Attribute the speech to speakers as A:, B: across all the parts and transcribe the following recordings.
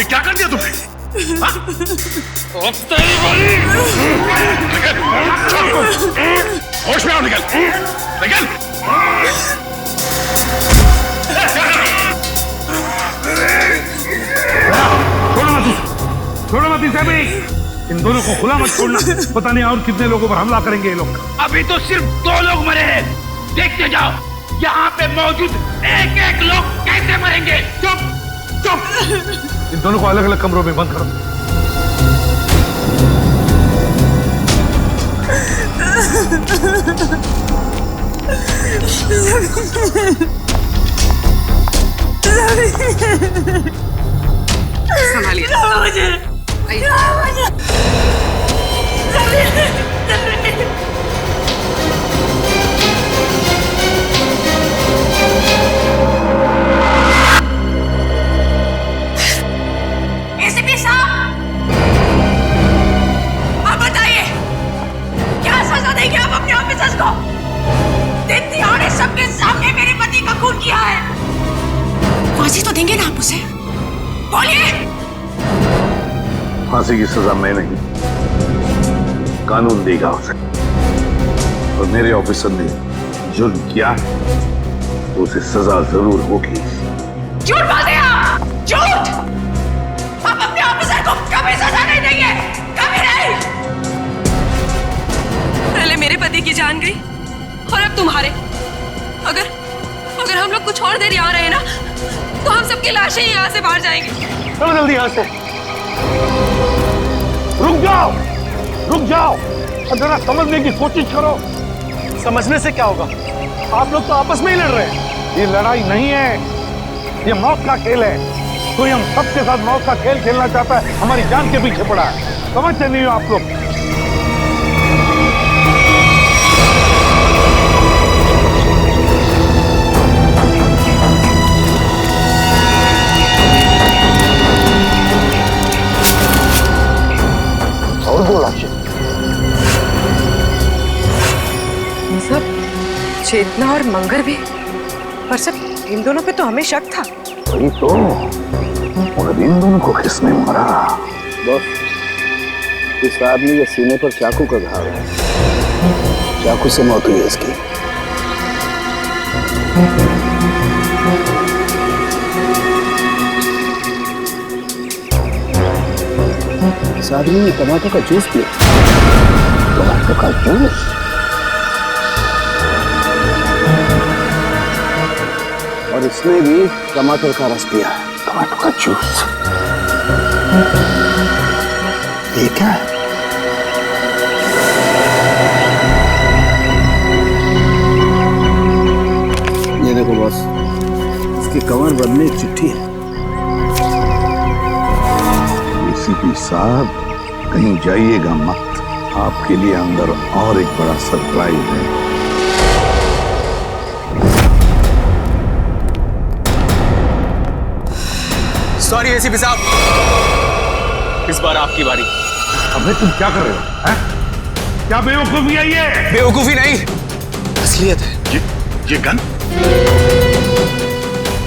A: क्या कर दिया तुमने? होश में आओ, निकल निकल।
B: छोड़ो मत इसे भी। इन दोनों को खुला मत छोड़ना, पता नहीं और कितने लोगों पर हमला करेंगे ये लोग।
A: अभी तो सिर्फ 2 लोग मरे हैं, देखते जाओ यहाँ पे मौजूद एक एक लोग कैसे मरेंगे। चुप चुप।
B: इन दोनों को अलग अलग कमरों में बंद करो।
C: संभालिए।
D: एसीपी साहब, आप बताइए क्या सजा देंगे आप अपने ऑफिसर्स को? दिन दिहाड़े सबके सामने मेरे पति का खून किया है। फांसी तो देंगे ना आप उसे? बोलिए।
B: फांसी की सजा मैं नहीं, कानून देगा उसे। और मेरे ऑफिसर ने जुर्म किया है तो उसे सजा जरूर होगी।
D: झूठ बोलते हैं आप, झूठ। आप अपने ऑफिसर को कभी सजा नहीं देंगे, कभी नहीं।
C: पहले मेरे पति की जान गई और अब तुम्हारे। अगर हम लोग कुछ और देर यहाँ रहे ना तो हम सबकी लाशें यहाँ से बाहर जाएंगी।
B: चलो जल्दी यहाँ से। रुक जाओ, रुक जाओ और जरा समझने की कोशिश करो। समझने से क्या होगा? आप लोग तो आपस में ही लड़ रहे हैं। ये लड़ाई नहीं है, ये मौत का खेल है। कोई हम सबके साथ मौत का खेल खेलना चाहता है, हमारी जान के पीछे पड़ा है। समझते नहीं हो आप लोग? और 2 लाशें।
C: सब चेतना और मंगर भी, पर सब इन दोनों पे तो हमें शक था।
B: वही तो, और इन दोनों को किसने मारा?
E: बस इस आदमी के सीने पर चाकू का घाव है, चाकू से मौत हुई है इसकी। इस आदमी ने टमाटर का जूस पिया।
B: टमाटर का जूस?
E: और इसने भी टमाटर का रस पिया।
B: टमाटर का जूस? ये क्या है?
E: ये देखो बॉस, इसकी कमर बदले एक चिट्ठी है।
B: एसीपी साहब, कहीं जाइएगा मत, आपके लिए अंदर और एक बड़ा सरप्राइज है।
F: सॉरी एसीपी साहब, इस बार आपकी बारी।
B: अबे तुम क्या कर रहे हो? हैं? क्या बेवकूफी है ये?
F: बेवकूफी नहीं, असलियत है।
A: ये गन?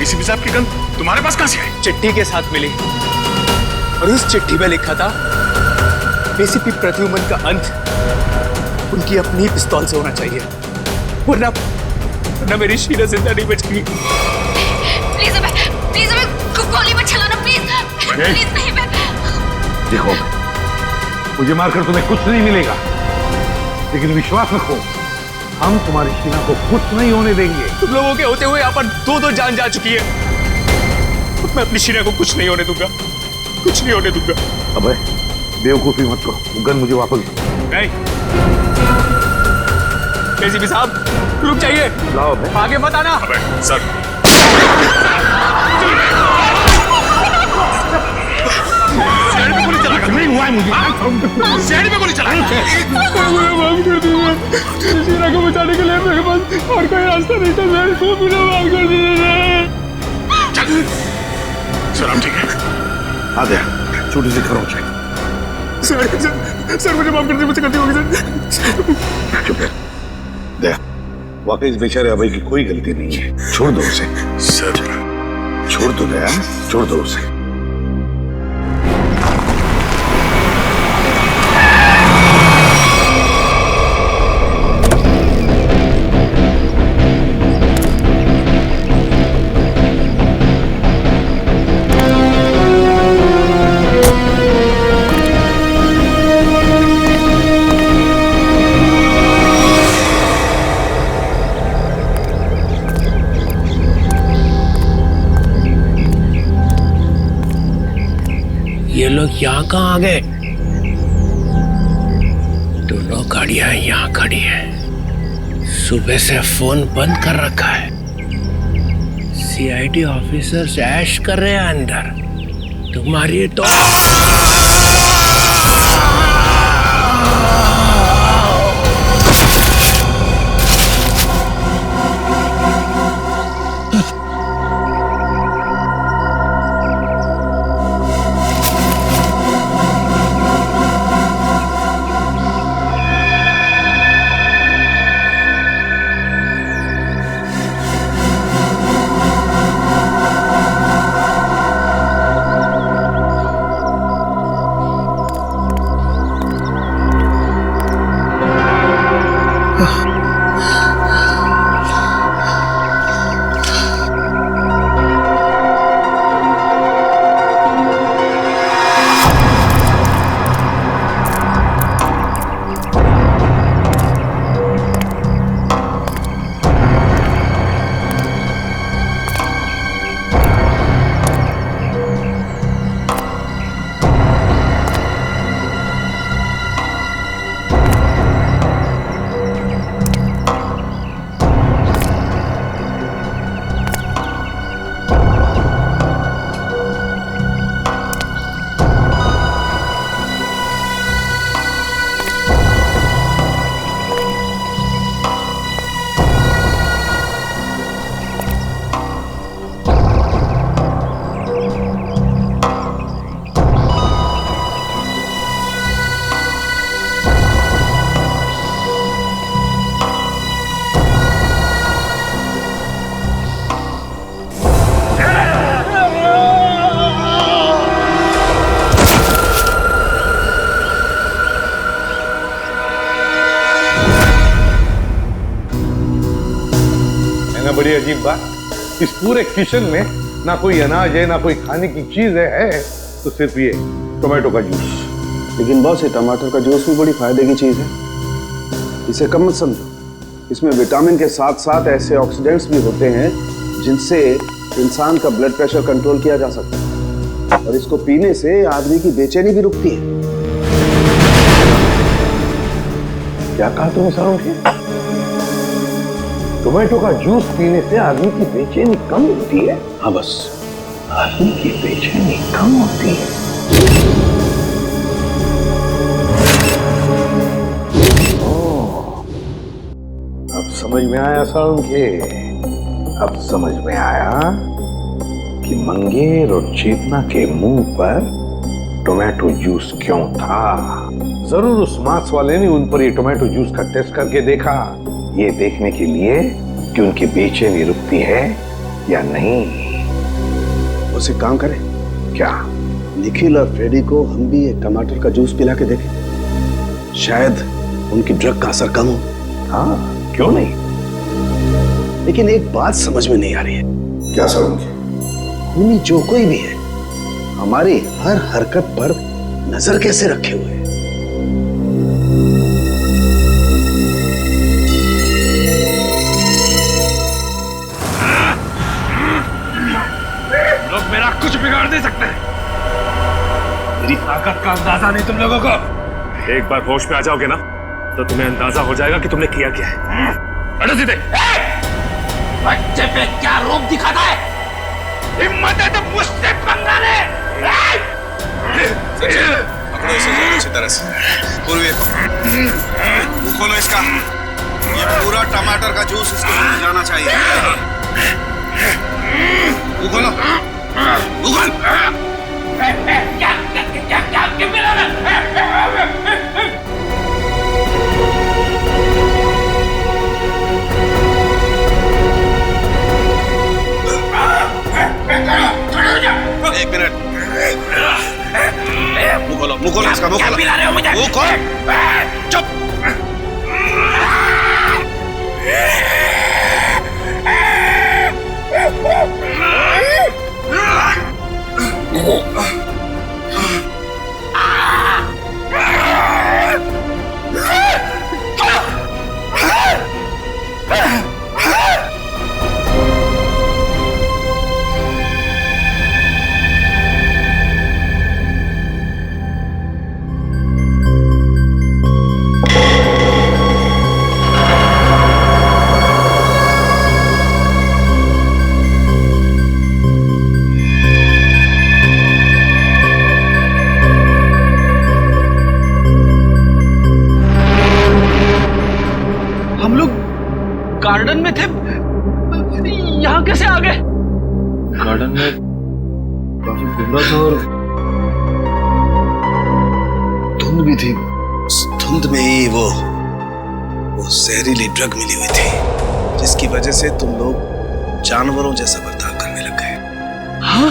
A: एसीपी साहब की गन तुम्हारे पास कहां से आई?
F: चिट्ठी के साथ मिली और उस चिट्ठी में लिखा था एसीपी प्रद्युमन का अंत उनकी अपनी पिस्तौल से होना चाहिए, वरना मेरी शीला जिंदा नहीं बचेगी।
D: प्लीज हमें गोली मत चलाना, प्लीज नहीं। मैं
B: देखो, मुझे मारकर तुम्हें कुछ नहीं मिलेगा, लेकिन विश्वास रखो, हम तुम्हारी शीला को कुछ नहीं होने देंगे।
F: तुम लोगों के होते हुए यहाँ पर 2 जान जा चुकी है। मैं अपनी शीला को कुछ नहीं होने दूंगा, कुछ नहीं होने दूंगा।
B: अबे बेवकूफी मत करो, गन मुझे वापस दो।
F: नहीं एसीपी साहब, रुक जाइए।
B: लाओ बे।
F: आगे मत आना।
A: अबे सर,
B: नहीं हुआ है मुझे।
A: शहर में गोली चला।
F: माफ कर दीजिए, शीला को बचाने के लिए मेरे पास और कोई रास्ता नहीं था सर, तो मुझे माफ कर दीजिए।
A: सर आप ठीक है?
B: आ गया, छोटी सी खरोंच है।
F: सर मुझे माफ कर दीजिए, मुझसे गलती होगी सर।
B: चुप है। देख, वाकई इस बेचारे अभय की कोई गलती नहीं है, छोड़ दो उसे।
A: सर
B: छोड़ दो दया, छोड़ दो उसे।
G: लोग यहाँ कहाँ आ गए? दोनों गाड़ियां यहाँ खड़ी हैं। सुबह से फोन बंद कर रखा है। सीआईडी ऑफिसर्स ऐश कर रहे हैं अंदर। तुम्हारी तो
B: बड़ी अजीब बात, इस पूरे किचन में ना कोई अनाज है, ना कोई खाने की चीज है तो सिर्फ ये टोमेटो का जूस।
E: लेकिन बॉस, ये टमाटर का जूस भी बड़ी फायदे की चीज है, इसे कम मत समझो। इसमें विटामिन के साथ साथ ऐसे ऑक्सीडेंट्स भी होते हैं जिनसे इंसान का ब्लड प्रेशर कंट्रोल किया जा सकता है, और इसको पीने से आदमी की बेचैनी भी रुकती है।
B: क्या कहा तुमने सारों? टोमेटो का जूस पीने से आदमी की बेचैनी कम होती है?
E: हाँ बस,
B: आदमी की बेचैनी कम होती है। अब समझ में आया सारुण के, अब समझ में आया कि मंगेर और चेतना के मुंह पर टोमेटो जूस क्यों था। जरूर उस मांस वाले ने उन पर ये टोमेटो जूस का टेस्ट करके देखा, ये देखने के लिए कि उनकी बेचैनी रुकती है या नहीं।
E: उसे काम करें
B: क्या?
E: निखिल और फ्रेडी को हम भी एक टमाटर का जूस पिला के देखें, शायद उनकी ड्रग का असर कम हो।
B: हाँ, क्यों नहीं।
E: लेकिन एक बात समझ में नहीं आ रही है।
B: क्या समझ?
E: खूनी जो कोई भी है, हमारी हर हरकत पर नजर कैसे रखे हुए है?
A: लोग मेरा कुछ बिगाड़ नहीं सकते। मेरी ताकत का अंदाजा नहीं तुम लोगों को।
H: एक बार होश में आ जाओगे ना तो तुम्हें अंदाजा हो जाएगा कि तुमने किया क्या है।
A: अरे सीधे बच्चे पे क्या रूप दिखाता है? हिम्मत है तो मुझसे पंगा ले।
I: पकड़ो इसे अच्छी तरह से। पूर्वी मुंह खोलो इसका। ये पूरा टमाटर का जूस इसको मिल जाना चाहिए। मुंह खोलो, मुंह खोल। क्या मिला? एक मिनट, मुंह खोलो इसका, मुंह खोलो, मुंह खोल। चुप।
B: गार्डन में थे, यहाँ कैसे आ गए?
E: गार्डन में काफी कोहरा था और धुंध भी थी। उस धुंध में ही वो जहरीली ड्रग मिली हुई थी, जिसकी वजह से तुम लोग जानवरों जैसा बर्ताव करने लग गए।
B: हाँ?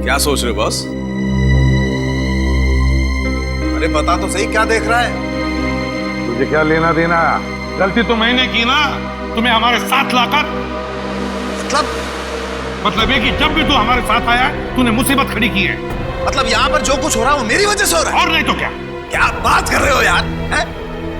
I: क्या सोच रहे हो बॉस? अरे बता तो सही, क्या देख रहा है?
B: तुझे क्या लेना देना? गलती तो मैंने की ना, तुम्हें हमारे साथ लाकर। मतलब ये कि जब भी तू हमारे साथ आया तूने मुसीबत खड़ी की है।
I: मतलब यहाँ पर जो कुछ हो रहा है वो मेरी वजह से हो रहा है?
B: और नहीं तो क्या?
I: क्या बात कर रहे हो यार? है?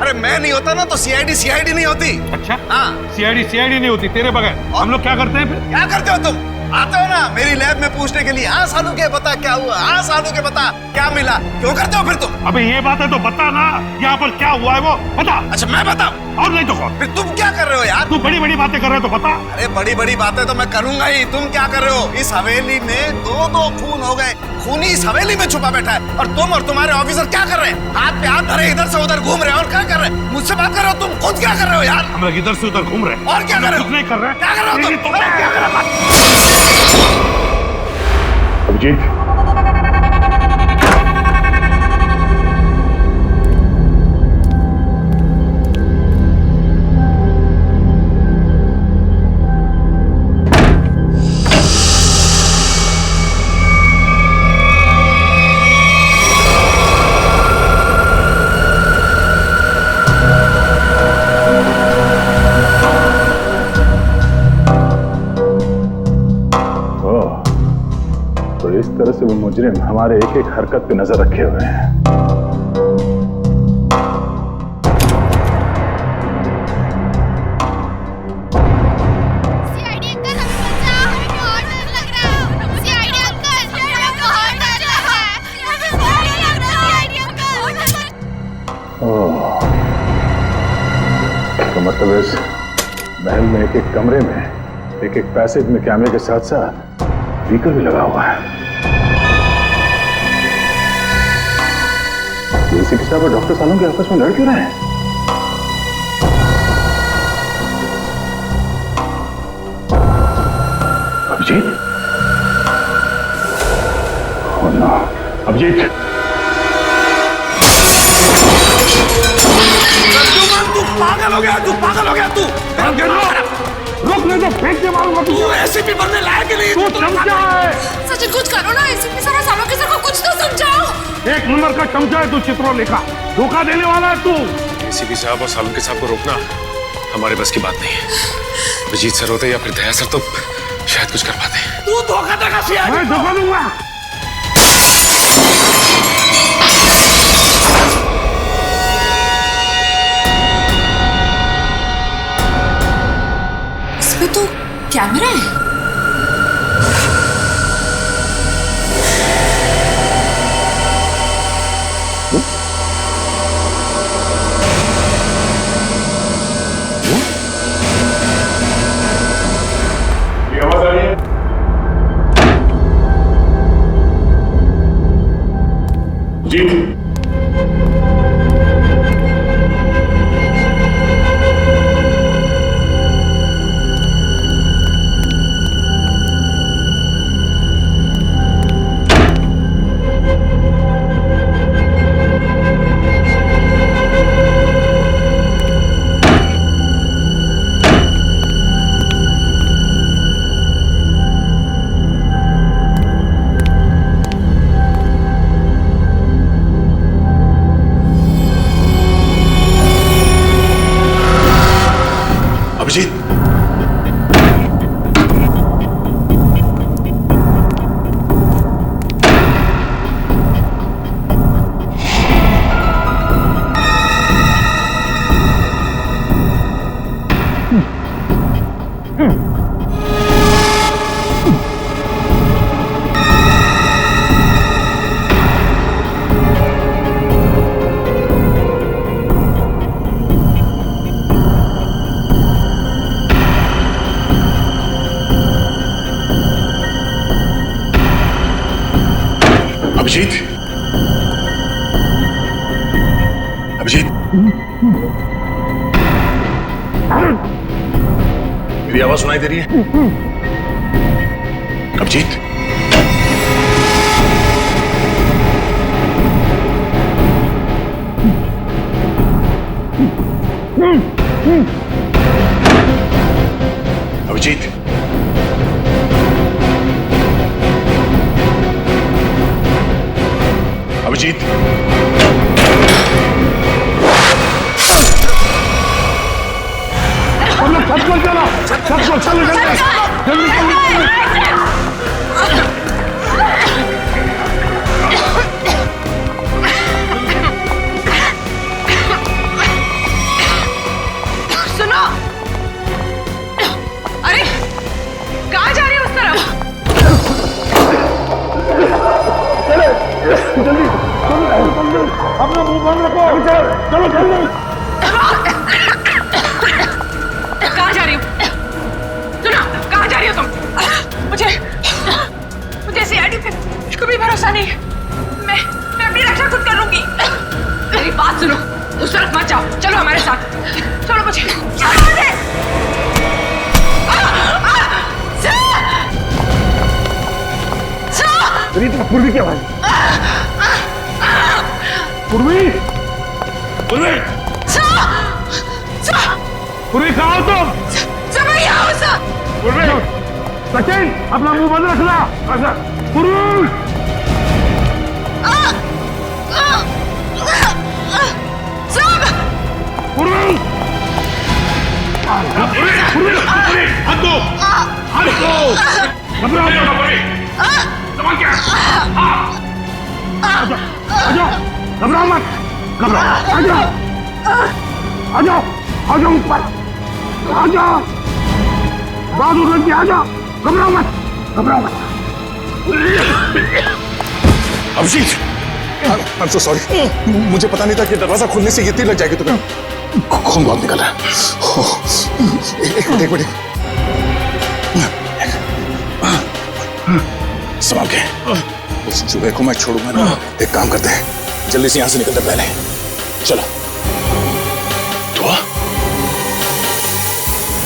I: अरे मैं नहीं होता ना तो सीआईडी नहीं होती।
B: अच्छा?
I: हाँ।
B: सीआईडी नहीं होती तेरे बगैर। हम लोग क्या करते हैं फिर?
I: क्या करते हो तुम? आते हो ना मेरी लैब में पूछने के लिए, हाँ सालू के बता क्या हुआ, हाँ सालू के बता क्या मिला, क्यों करते हो फिर तुम?
B: अबे ये बात है तो बता ना, यहाँ पर क्या हुआ है वो बता।
I: अच्छा मैं बताऊं?
B: और नहीं तो कौन?
I: फिर तुम क्या कर रहे हो यार?
B: तू बड़ी बड़ी बातें कर रहे हो तो बता।
I: अरे बड़ी बड़ी बातें तो मैं करूंगा ही, तुम क्या कर रहे हो? इस हवेली में दो खून हो गए, खूनी इस हवेली में छुपा बैठा है, और तुम और तुम्हारे ऑफिसर क्या कर रहे हैं? हाथ पे हाथ धरे इधर से उधर घूम रहे हैं, और क्या कर रहे हैं? मुझसे बात कर रहे हो? तुम खुद क्या कर रहे हो यार?
B: हम लोग इधर से उधर घूम रहे हैं।
I: और क्या कर रहे हो?
B: कुछ नहीं कर रहे।
I: क्या कर रहे हो तुम?
B: क्या कर रहे हो? अभिजीत, इस तरह से वो मुजरिम हमारे एक एक हरकत पे नजर रखे हुए हैं।
J: सीआईडी अंकल हमें बचाओ, हमें बहुत डर लग रहा है। सीआईडी अंकल हमें बहुत डर लग रहा है। हमें बहुत डर लग रहा है सीआईडी अंकल।
B: ओह, तो मतलब इस महल में एक एक कमरे में एक एक पैसेज में कैमरे के साथ साथ स्पीकर भी लगा हुआ है। एसीपी साहब और डॉक्टर सालों के आपस में लड़ क्यों रहे हैं? अभिजीत? Oh no, Abhijit!
I: तू पागल हो गया, तू पागल हो गया, तू
B: रुक नहीं तो फेंक के मारूंगा तुझे।
I: तू एसीपी बनने लायक ही नहीं।
B: तू चमचा है।
D: सचिन कुछ करो ना, एसीपी सर और सालों के सर को कुछ तो समझाओ।
B: एक नंबर का चमचा है तू, चित्रोलेखा। धोखा देने वाला है तू।
H: एसीपी साहब और सालुंके साहब को रोकना हमारे बस की बात नहीं है। अभिजीत सर होते या फिर दया सर तो शायद कुछ कर पाते।
I: तू धोखा देगा सीआईडी?
B: मैं धोखा दूंगा।
D: इसमें तो कैमरा है।
B: आवाज आ रही है? जी
H: अभिजीत, अभिजीत, मेरी आवाज सुनाई दे रही है? अभिजीत, अभिजीत, अभिजीत,
B: छत पर चलो, छत पर चलो,
D: सुनो, अरे कहाँ जा रही हो उस तरफ?
B: जल्दी, अपना मुंह बंद रखो, चलो जल्दी।
D: कहाँ जा रही हो? सुनो, कहाँ जा रही हो तुम? मुझे सीआईडी पे कुछ भी भरोसा नहीं है। मैं अपनी रक्षा खुद कर लूंगी। मेरी बात सुनो, उस तरफ मत जाओ, चलो हमारे साथ। चलो मुझे।
B: पूर्वी की आवाज। पूर्वी, पूर्वी, पूर्वी कहाँ हो तुम? पूर्वी, सचिन अपना मुंह बंद रखना। पूर्वी, पूर्वी, हाथ दो, हाथ दो, घबराओ मत, समझ गया? घबराओ मत, घबराओ, आ जाओ, आ जाओ, आ जाओ ऊपर, आ जाओ, बहादुर लग गया, आ जाओ, घबराओ मत, घबराओ मत।
H: अभिजीत, I'm so sorry, मुझे पता नहीं था कि दरवाजा खोलने से ये तीर लग जाएगी तुम्हें। खून बहुत निकल रहा है। एक मिनट, संभाल के। उस चूहे को मैं छोड़ूंगा ना। एक काम करते हैं, जल्दी से यहां से निकलते पहले। चलो। धुआं?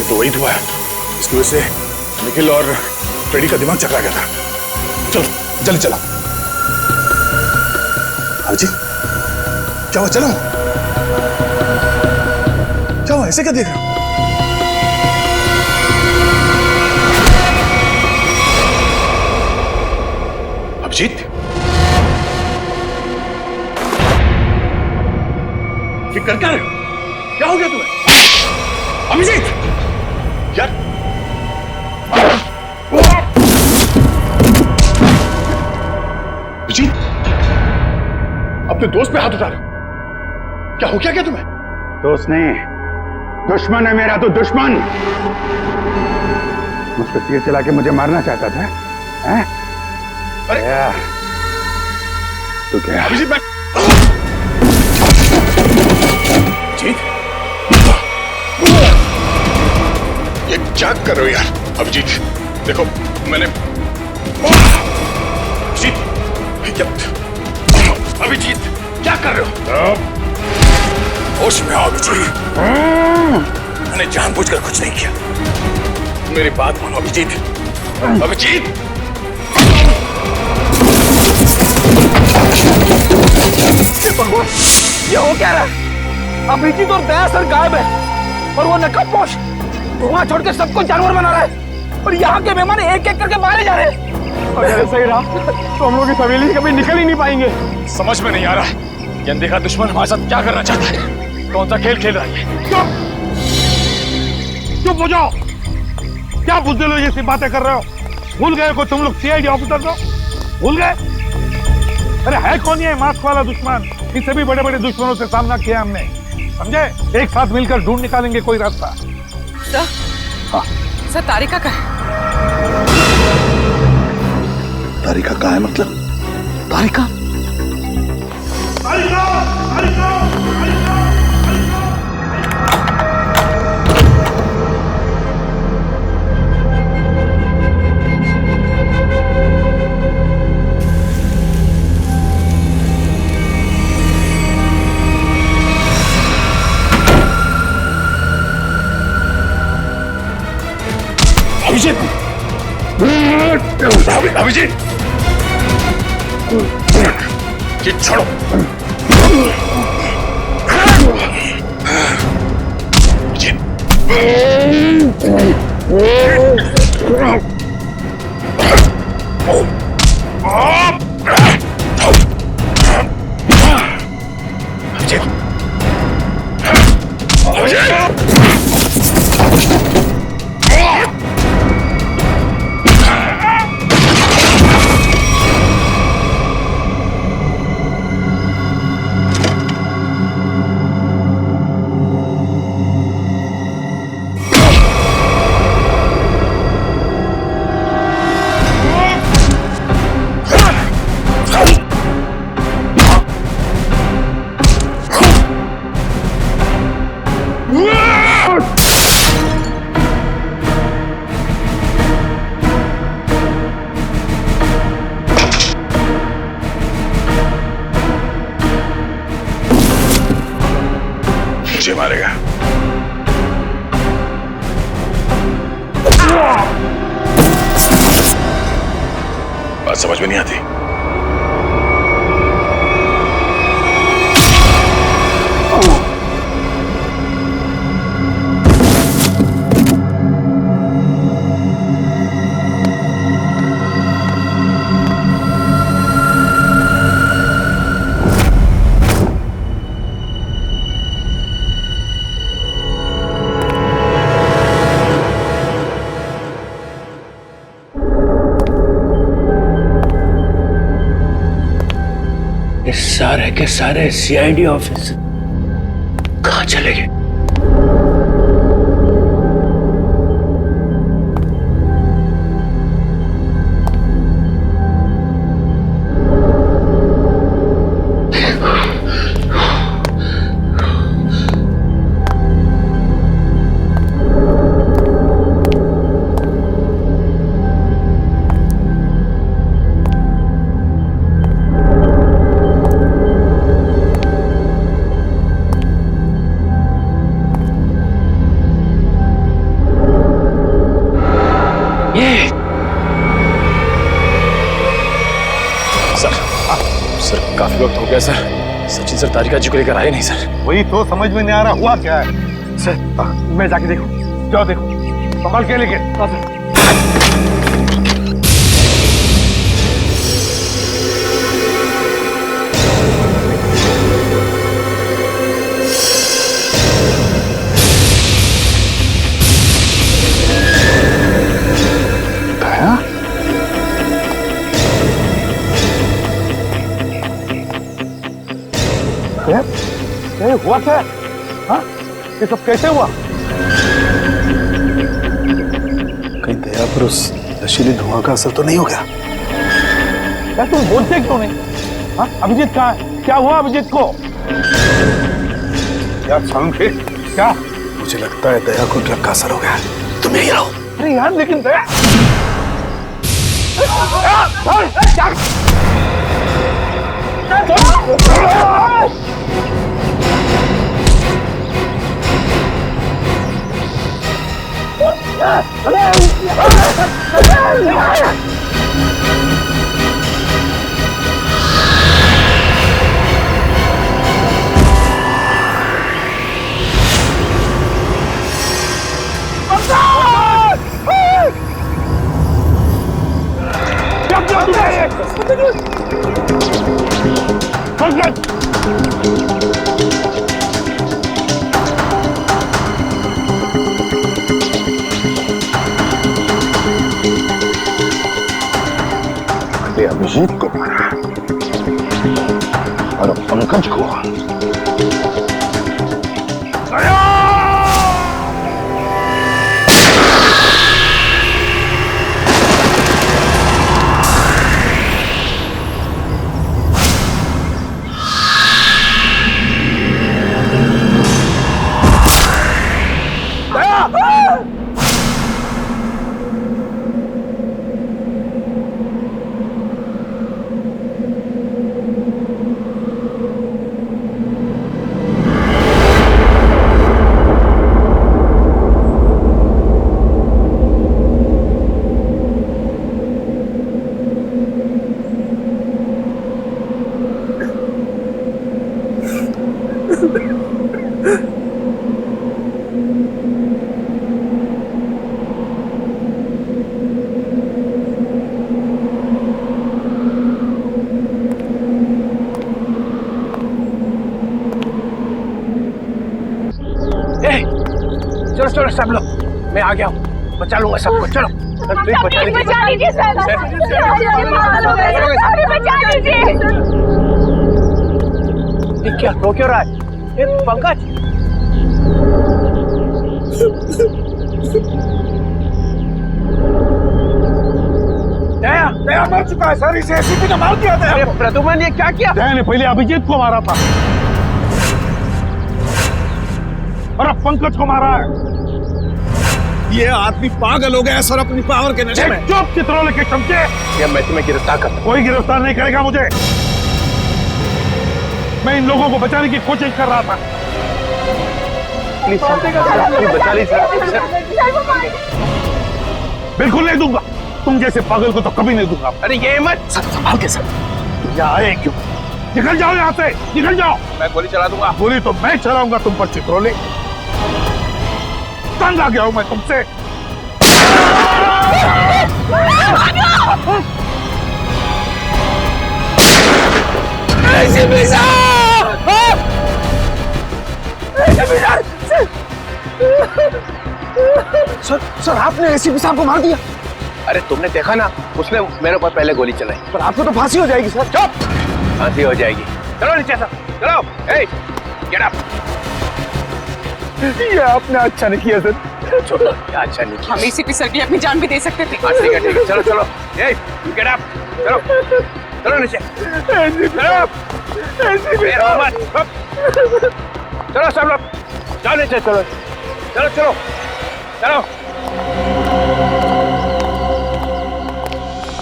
H: तो वही धुआं है, इसकी वजह से निखिल और फ्रेडी का दिमाग चकरा गया था। चलो जल्दी चला। अभिजीत, क्या हुआ? चलो, क्या हुआ? ऐसे क्या देख रहे हो? अभिजीत, ये कर क्या रहे हो? क्या हो गया तुम्हें? अभिजीत, यार, अभिजीत, अपने दोस्त पे हाथ उठा रहे हो? क्या हो क्या तुम्हें?
B: दोस्त नहीं, दुश्मन है मेरा तो दुश्मन। मुझ पर तीर चला के मुझे मारना चाहता था, हैं?
H: अरे
B: तो क्या?
H: अभिजीत, मैं जीत, ये क्या कर रहे हो यार? अभिजीत, देखो मैंने अभिजीत, क्या कर रहे हो? होश में आओ अभिजीत, मैंने जानबूझकर कुछ नहीं किया। मेरी बात मानो अभिजीत। अभिजीत,
F: ये हो क्या रहा है? अभिजीत और दया सर गायब है और वो नकाबपोश धुआं छोड़ के सबको जानवर बना रहा है और यहाँ के मेहमान एक एक करके मारे जा रहे हैं।
B: अगर सही रहा तो हम लोग इस हवेली से कभी निकल ही नहीं पाएंगे।
H: समझ में नहीं आ रहा ये अनदेखा दुश्मन हमारे साथ क्या करना चाहता है? कौन सा खेल खेल रहा है?
B: चुप, चुप हो जाओ। क्या बुज़दिल हो जैसी बातें कर रहे हो? भूल गए को तुम लोग सीआईडी ऑफिसर हो? भूल गए? अरे है कौन ये मास्क वाला दुश्मन? इससे भी बड़े बड़े दुश्मनों से सामना किया हमने, समझे? एक साथ मिलकर ढूंढ निकालेंगे कोई रास्ता।
C: सर, सर तारिका का है।
E: तारिका कहाँ है? मतलब
F: तारिका?
B: तारिका, तारिका, तारिका।
H: अभिजीत ये छोड़ो। मुझे मारेगा। बात समझ में नहीं आती।
G: सारे के सारे सीआईडी ऑफिस कहां चले गए?
H: काफी वक्त हो गया सर। सचिन सर तारिका जी को लेकर आए नहीं सर।
B: वही तो समझ में नहीं आ रहा हुआ क्या है। सर मैं जाके देखूं। जाओ देखो, संभाल के लेके। हुआ क्या? हाँ? ये सब कैसे हुआ?
E: कहीं दया पर उस नशीले धुआं का असर तो नहीं हो गया?
B: क्या तुम बोलते क्यों नहीं? हाँ? अभिजीत कहाँ है? क्या हुआ अभिजीत को? यार समझे क्या?
E: मुझे लगता है दया को ड्रग का असर हो गया। तुम यहीं रहो।
B: अरे यार लेकिन दया अभिजीत को मारा और पंकज को।
G: चलो चलो सब लोग, मैं आ गया हूँ, बचा लूंगा सबको। चलो प्लीज बचा लीजिए सर। ये क्या रो क्यों रहा है? ये पंकज
B: दया दया मर चुका है सर, इसे एसीपी ने मार दिया। दया
G: प्रद्युमन ये क्या किया?
B: दया ने पहले अभिजीत को मारा था और अब पंकज को मारा है।
I: ये आदमी पागल हो गया है सर अपनी पावर के नशे में।
B: चुप चित्रोले के चमचे।
G: ये मैं तुम्हें गिरफ्तार करता हूं।
B: कोई गिरफ्तार नहीं करेगा मुझे। मैं इन लोगों को बचाने की कोशिश कर रहा था।
G: प्लीज बचा लीजिए सर।
B: बिल्कुल नहीं दूंगा, तुम जैसे पागल को तो कभी नहीं दूंगा।
G: अरे ये मत
B: सर, संभाल के सर। यहाँ आए क्यों? निकल जाओ यहाँ से, निकल जाओ।
G: मैं गोली चला दूंगा।
B: गोली तो मैं चलाऊंगा तुम पर चित्रोले। तंग आ गया हूं मैं तुमसे।
F: सर आपने एसीपी साहब को मार दिया।
G: अरे तुमने देखा ना, उसने मेरे ऊपर पहले गोली चलाई।
F: पर आपको तो फांसी हो जाएगी सर।
G: चुप, फांसी हो जाएगी। चलो नीचे सर, चलो। ए, गेट अप।
F: ये आपने अच्छा नहीं किया सर।
G: छोड़ो, क्या अच्छा नहीं किया।
C: हम एसीपी सर की अपनी जान भी दे सकते थे।
G: ठीक है ठीक है, चलो चलो। ए, गेट अप, चलो चलो नीचे, चलो। चलो सब लोग, चलो नीचे, चलो चलो चलो चलो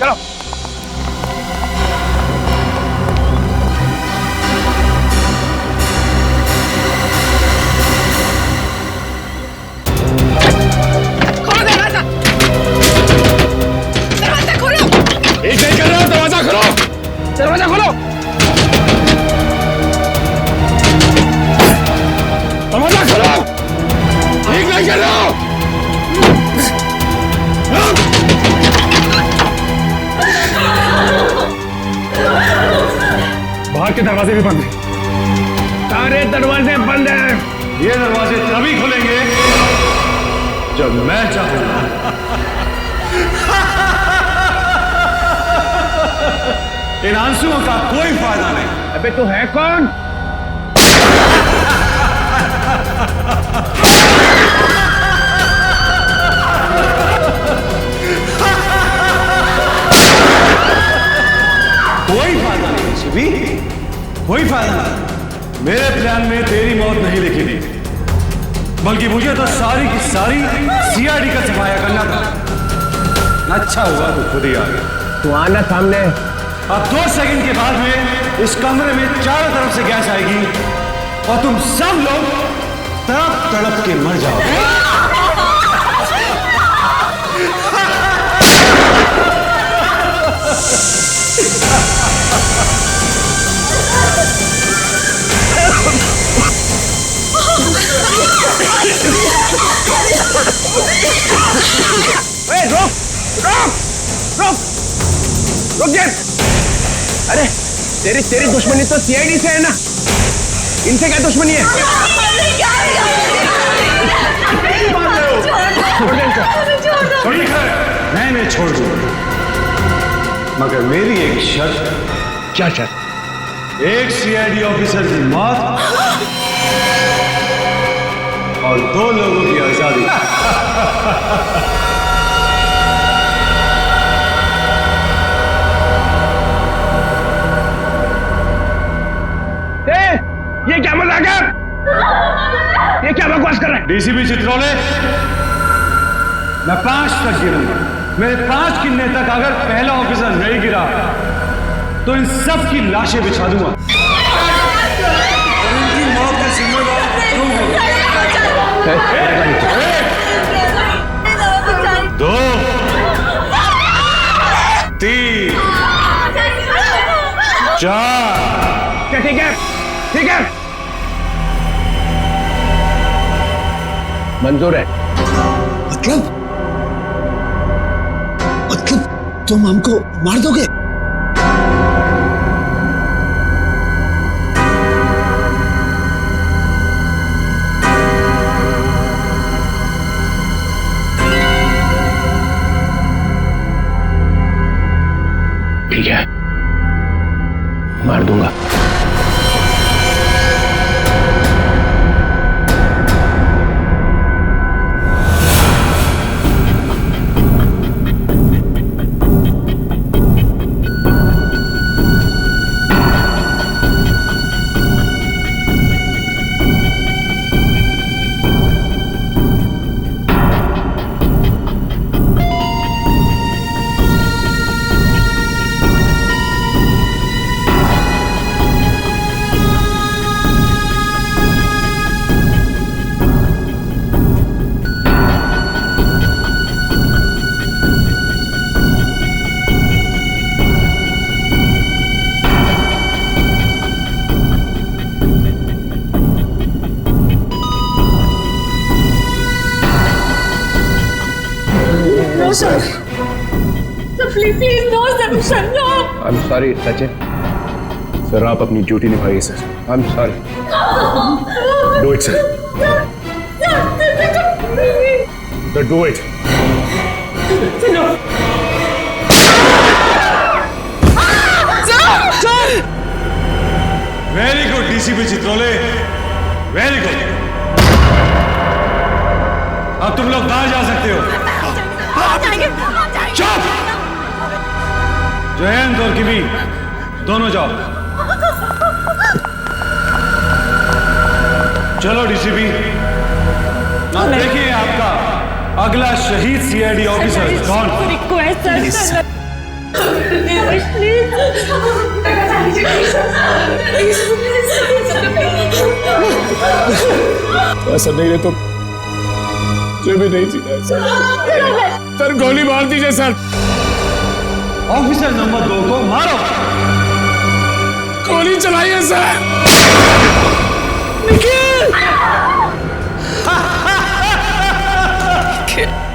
G: चलो।
H: एक नहीं कर रहा, दरवाजा खोलो,
G: दरवाजा खोलो।
H: दरवाजा खोलो। एक नहीं कर रहा।
B: बाहर के दरवाजे भी बंद हैं।
G: सारे दरवाजे बंद हैं।
B: ये दरवाजे तभी खुलेंगे जब मैं चाहूंगा। इन आंसुओं का कोई फायदा नहीं।
G: अबे तू है कौन?
B: कोई फायदा नहीं शिवी, कोई फायदा नहीं। मेरे प्लान में तेरी मौत नहीं लिखी थी, बल्कि मुझे तो सारी की सारी सीआईडी का सफाया करना था। अच्छा हुआ तू खुद ही आ गया।
G: तू आना सामने।
B: अब 2 सेकंड के बाद में इस कमरे में चारों तरफ से गैस आएगी और तुम सब लोग तड़प तड़प के मर जाओगे।
G: रुक रुक रुक रुक जा। अरे तेरी दुश्मनी तो सीआईडी से है ना, इनसे क्या दुश्मनी है?
B: मैं छोड़ दूं, मगर मेरी एक शर्त।
G: क्या शर्त?
B: एक सीआईडी ऑफिसर की मौत और 2 लोगों की आजादी।
G: ये क्या मजाक है? ये क्या बकवास कर रहा है?
B: डीसीपी चित्रोले, मैं 5 तक गिरूंगा। मेरे 5 गिनने तक अगर पहला ऑफिसर नहीं गिरा तो इन सब की लाशें बिछा दूंगा। उनकी मौत के जिम्मेदार तुम हो। 2 3 4।
G: ठीक है ठीक है, मंजूर है।
I: मतलब तुम हमको मार दोगे?
D: Sir please please no sir no.
G: I am sorry Sachin. Sir आप अपनी ड्यूटी निभाइए sir. I am sorry. Do it sir. Do it.
B: Very good DCP Chitrole, very good. अब तुम लोग बाहर जा सकते हो। चुप! जयंत और किमी दोनों जाओ। चलो डीसीपी, अब देखिए आपका अगला शहीद सीआईडी ऑफिसर कौन।
D: रिक्वेस्ट सर
H: ऐसा नहीं है तो मुझे भी नहीं जीना है सर। सर गोली मार दीजिए सर।
B: ऑफिसर नंबर 2 को मारो।
H: गोली चलाइए सर।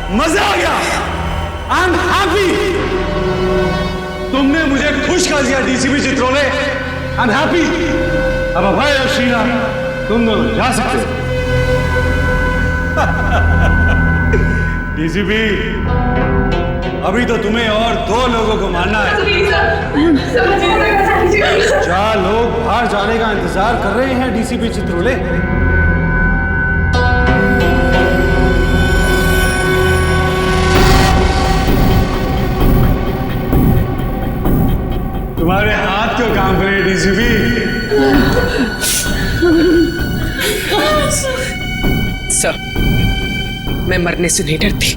B: मजा आ गया। I am happy. तुमने मुझे खुश कर दिया DCP Chitrole. I am happy. अब अभय और शीना तुम दोनों जा सकते हो। डीसीपी, अभी तो तुम्हें और 2 लोगों को मारना है। 4 लोग बाहर जाने का इंतजार कर रहे हैं डीसीपी चित्रोले। तुम्हारे हाथ क्यों काम करे डीसीपी?
C: सर, मैं मरने से नहीं डरती।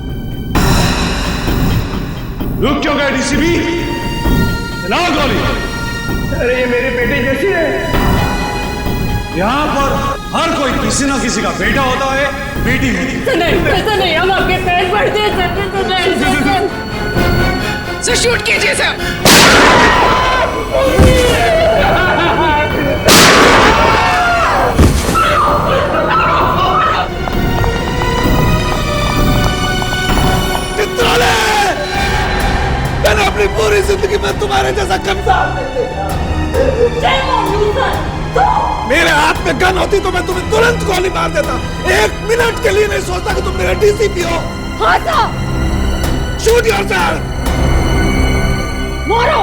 B: रुक क्यों गए डीसीपी? चलाओ गोली।
G: अरे ये मेरी बेटी जैसी है।
B: यहाँ पर हर कोई किसी ना किसी का बेटा होता है, बेटी होती है।
D: नहीं ऐसा नहीं, हम आपके पैर पड़ते हैं
C: सर शूट कीजिए सर।
I: मैंने अपनी पूरी जिंदगी में तुम्हारे जैसा कंसाल नहीं देखा। मेरे हाथ में गन होती तो मैं तुम्हें तुरंत गोली मार देता। 1 मिनट के लिए नहीं सोचता कि तुम मेरा डीसीपी हो। Shoot yourself.
D: मारो।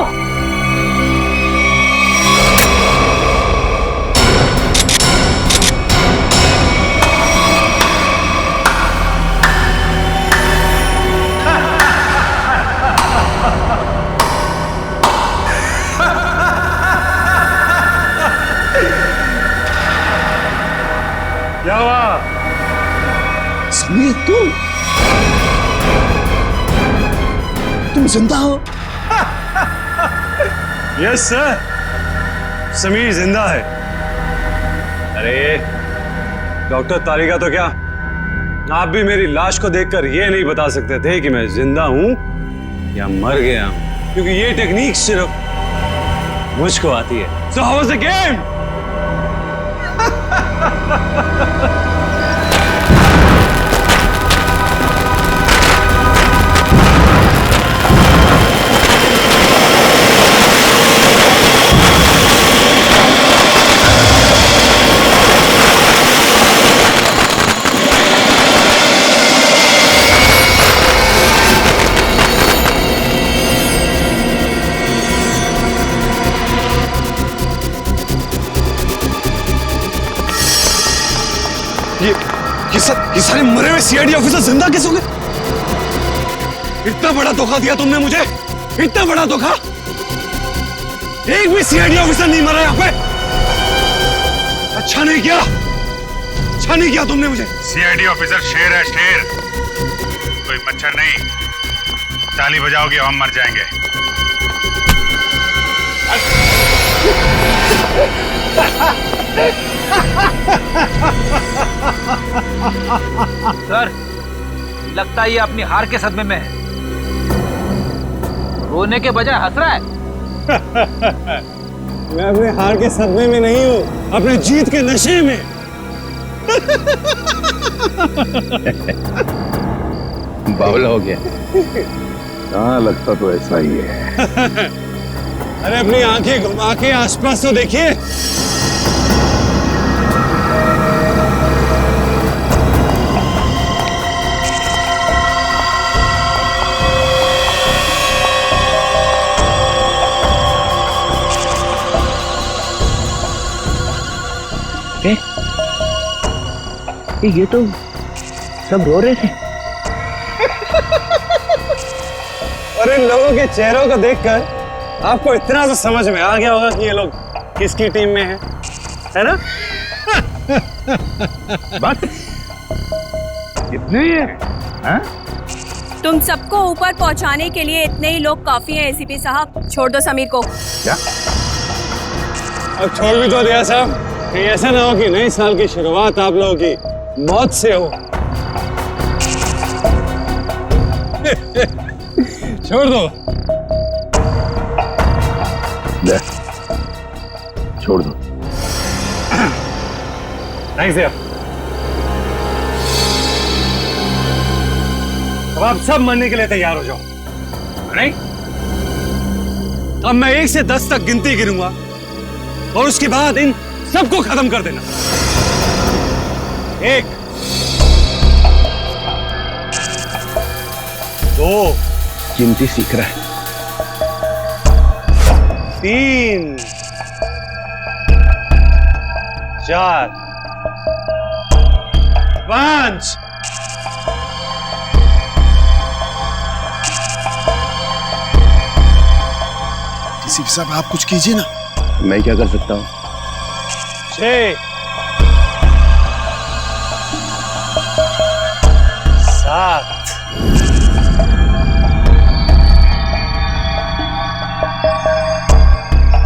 B: क्या हुआ?
I: समीर तुम जिंदा हो?
B: यस सर, समीर जिंदा है। अरे डॉक्टर तारिका तो क्या, आप भी मेरी लाश को देखकर ये नहीं बता सकते थे कि मैं जिंदा हूं या मर गया हूं, क्योंकि ये टेक्निक सिर्फ मुझको आती है। So how was the game?
H: ये सारे मरे हुए सीआईडी ऑफिसर जिंदा कैसे हो गए? इतना बड़ा धोखा दिया तुमने मुझे, इतना बड़ा धोखा। एक भी सीआईडी ऑफिसर नहीं मरा यहाँ पे। अच्छा नहीं किया, अच्छा नहीं किया तुमने मुझे।
K: सीआईडी ऑफिसर शेर है, शेर, कोई मच्छर नहीं। ताली बजाओगे हम मर जाएंगे।
F: सर, लगता है ये अपनी हार के सदमे में है। रोने के बजाय हंस रहा है।
B: मैं अपने हार के सदमे में नहीं हूं, अपने जीत के नशे में।
G: बावला हो गया।
E: हाँ, लगता तो ऐसा ही है।
B: अरे अपनी आंखें घुमा के आसपास तो देखिए।
G: ये तो सब रो रहे थे।
B: और इन लोगों के चेहरों को देखकर आपको इतना तो समझ में आ गया होगा कि ये लोग किसकी टीम में हैं, है ना?
K: बस इतने ही है? हाँ?
L: तुम सबको ऊपर पहुंचाने के लिए इतने ही लोग काफी हैं एसीपी साहब। छोड़ दो समीर को।
K: क्या?
B: अब छोड़ भी तो दिया साहब। कहीं ऐसा ना हो कि नए साल की शुरुआत आप लोगों की मौत से हो। छोड़ दो।
K: ले, छोड़ दो।
B: थैंक्स यार। अब आप सब मरने के लिए तैयार हो जाओ। नहीं? अब मैं 1 से 10 तक गिनती गिनूंगा और उसके बाद इन सबको खत्म कर देना। 1 2
G: गिनती सीख रहा है।
B: 3 4 5
I: किसी साहब आप कुछ कीजिए ना।
G: मैं क्या कर सकता हूँ?
B: 6 7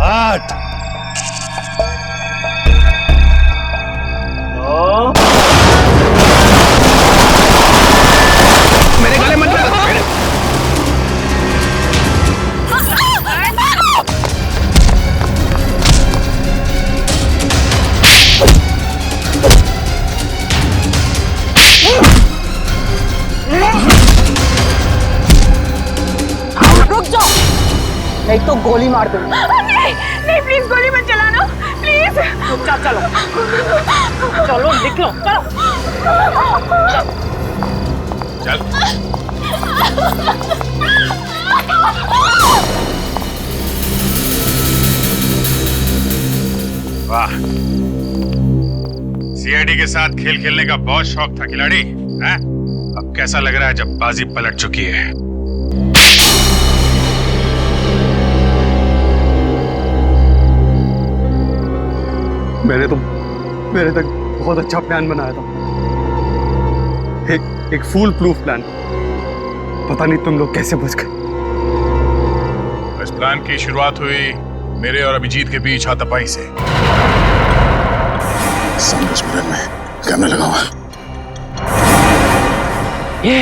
B: 8 9
G: मेरे गले मत लगा।
D: रुक जाओ, नहीं तो गोली मार दूंगी। नहीं नहीं, प्लीज गोली मत चलाना, प्लीज। चलो चलो निकलो, चलो
K: चल। वाह, सीआईडी के साथ खेल खेलने का बहुत शौक था खिलाड़ी, हैं? अब कैसा लग रहा है जब बाजी पलट चुकी है?
B: मैंने तक बहुत अच्छा प्लान बनाया था। एक फूल प्रूफ प्लान। पता नहीं तुम लोग कैसे बच गए।
K: इस प्लान की शुरुआत हुई मेरे और अभिजीत के बीच हाथापाई से।
I: संघर्ष में कैमरा लगा हुआ।
G: ये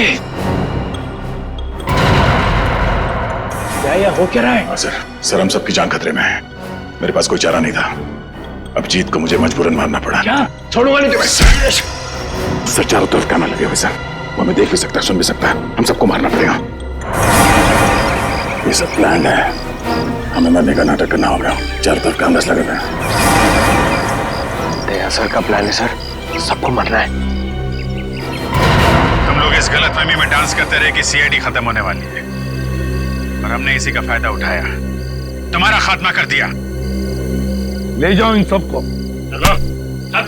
G: क्या हो क्या रहा है?
K: सर हम सबकी जान खतरे में है। मेरे पास कोई चारा नहीं था। अभिजीत को मुझे मजबूरन मारना पड़ा।
G: क्या? छोड़ूंगा नहीं तुम्हें।
K: सर चारों तरफ कैमरा लगे हुए सर। वो हमें देख भी सकता है, सुन भी सकता है। हम सबको मारना पड़ेगा। ये सब प्लान है। हमें मरने का नाटक करना होगा। चारों तरफ कैमरास लगे हुए हैं।
G: दया सर का प्लान है सर, सबको मरना है।
K: तुम लोग इस गलतफहमी में डांस करते रहे कि सीआईडी खत्म होने वाली है, और हमने इसी का फायदा उठाया, तुम्हारा खात्मा कर दिया।
B: ले जाओ इन सबको।
K: चलो चल।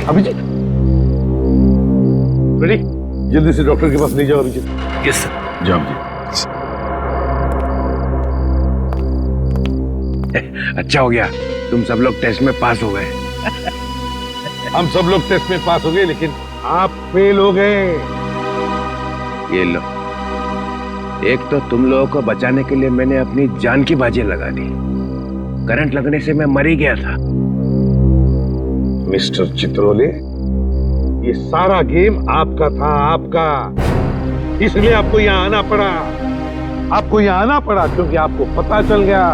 B: अभिजीत, रेडी? जल्दी से डॉक्टर के पास ले जाओ अभिजीत।
K: Yes sir. जाओ जी।
G: अच्छा हो गया, तुम सब लोग टेस्ट में पास हो गए।
B: हम सब लोग टेस्ट में पास हो गए, लेकिन आप फेल हो गए।
G: ये लो, एक तो तुम लोगों को बचाने के लिए मैंने अपनी जान की बाजी लगा दी। करंट लगने से मैं मर ही गया था।
B: मिस्टर चित्रोले, ये सारा गेम आपका था, आपका। इसलिए आपको यहाँ आना पड़ा। आपको यहाँ आना पड़ा क्योंकि आपको पता चल गया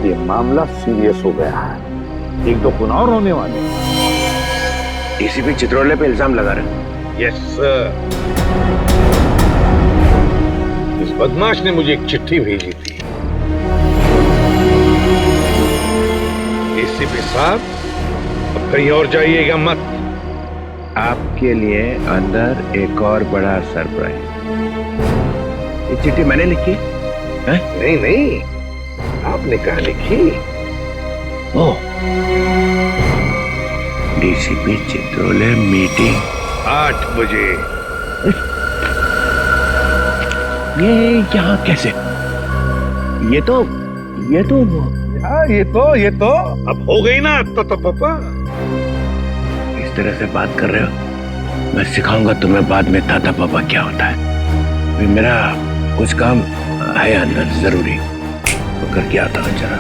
B: ये मामला सीरियस हो गया है। एक दो खून और होने वाले।
G: एसीपी चित्रोले पे इल्जाम लगा रहे।
B: Yes sir. इस बदमाश ने मुझे एक चिट्ठी भेजी थी। एसीपी साहब, अब कहीं और जाइएगा मत।
G: आपके लिए अंदर एक और बड़ा सरप्राइज। ये चिट्ठी मैंने लिखी है?
B: नहीं नहीं, आपने कहा लिखी।
G: ओ, डीसीपी चित्रोले मीटिंग
B: 8 बजे।
G: ये यहाँ कैसे? ये तो
B: ये तो अब हो गई ना पापा।
G: इस तरह से बात कर रहे हो? मैं सिखाऊंगा तुम्हें बाद में ताता पापा क्या होता है। अभी मेरा कुछ काम है अंदर जरूरी, तो करके आता हूँ जरा।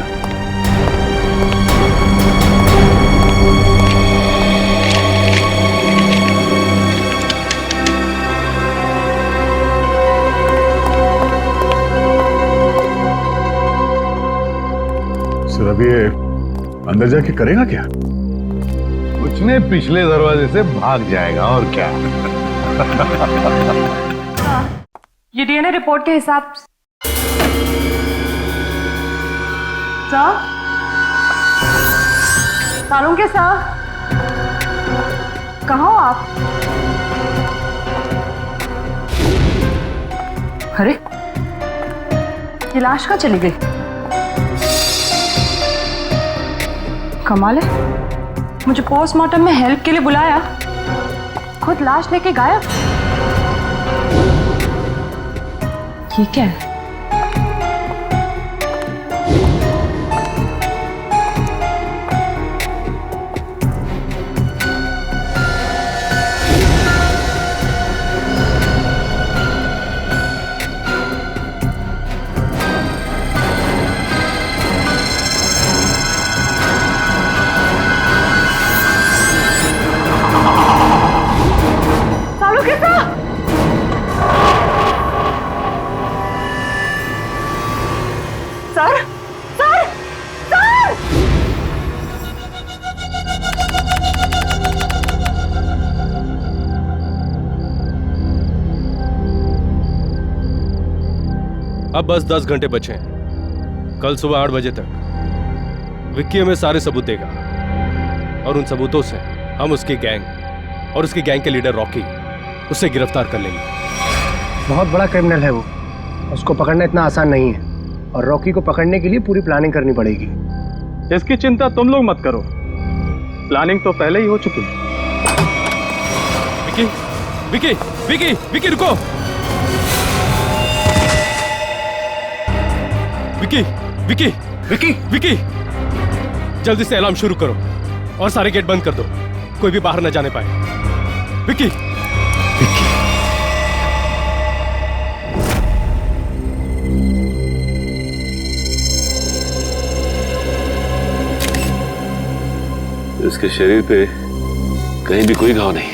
K: सर अब ये अंदर जाके करेगा क्या?
B: कुछ ने पिछले दरवाजे से भाग जाएगा और क्या।
M: ये डीएनए रिपोर्ट के हिसाब से सर, सालुंके सर, कहाँ हो आप? अरे ये लाश कहाँ चली गई? कमाल है, मुझे पोस्टमार्टम में हेल्प के लिए बुलाया, खुद लाश लेके गायब। ये क्या है?
N: अब बस 10 घंटे बचे हैं। कल सुबह 8 बजे तक विक्की हमें सारे सबूत देगा और उन सबूतों से हम उसकी गैंग और उसकी गैंग के लीडर रॉकी उसे गिरफ्तार कर लेंगे।
F: बहुत बड़ा क्रिमिनल है वो, उसको पकड़ना इतना आसान नहीं है और रॉकी को पकड़ने के लिए पूरी प्लानिंग करनी पड़ेगी।
O: इसकी चिंता तुम लोग मत करो, प्लानिंग तो पहले ही हो चुकी है।
N: विक्की, विक्की, विक्की, विक्की रुको। विक्की, विक्की, विक्की, विक्की, जल्दी से अलार्म शुरू करो और सारे गेट बंद कर दो, कोई भी बाहर न जाने पाए। विक्की, विक्की।
P: इसके शरीर पे कहीं भी कोई घाव नहीं।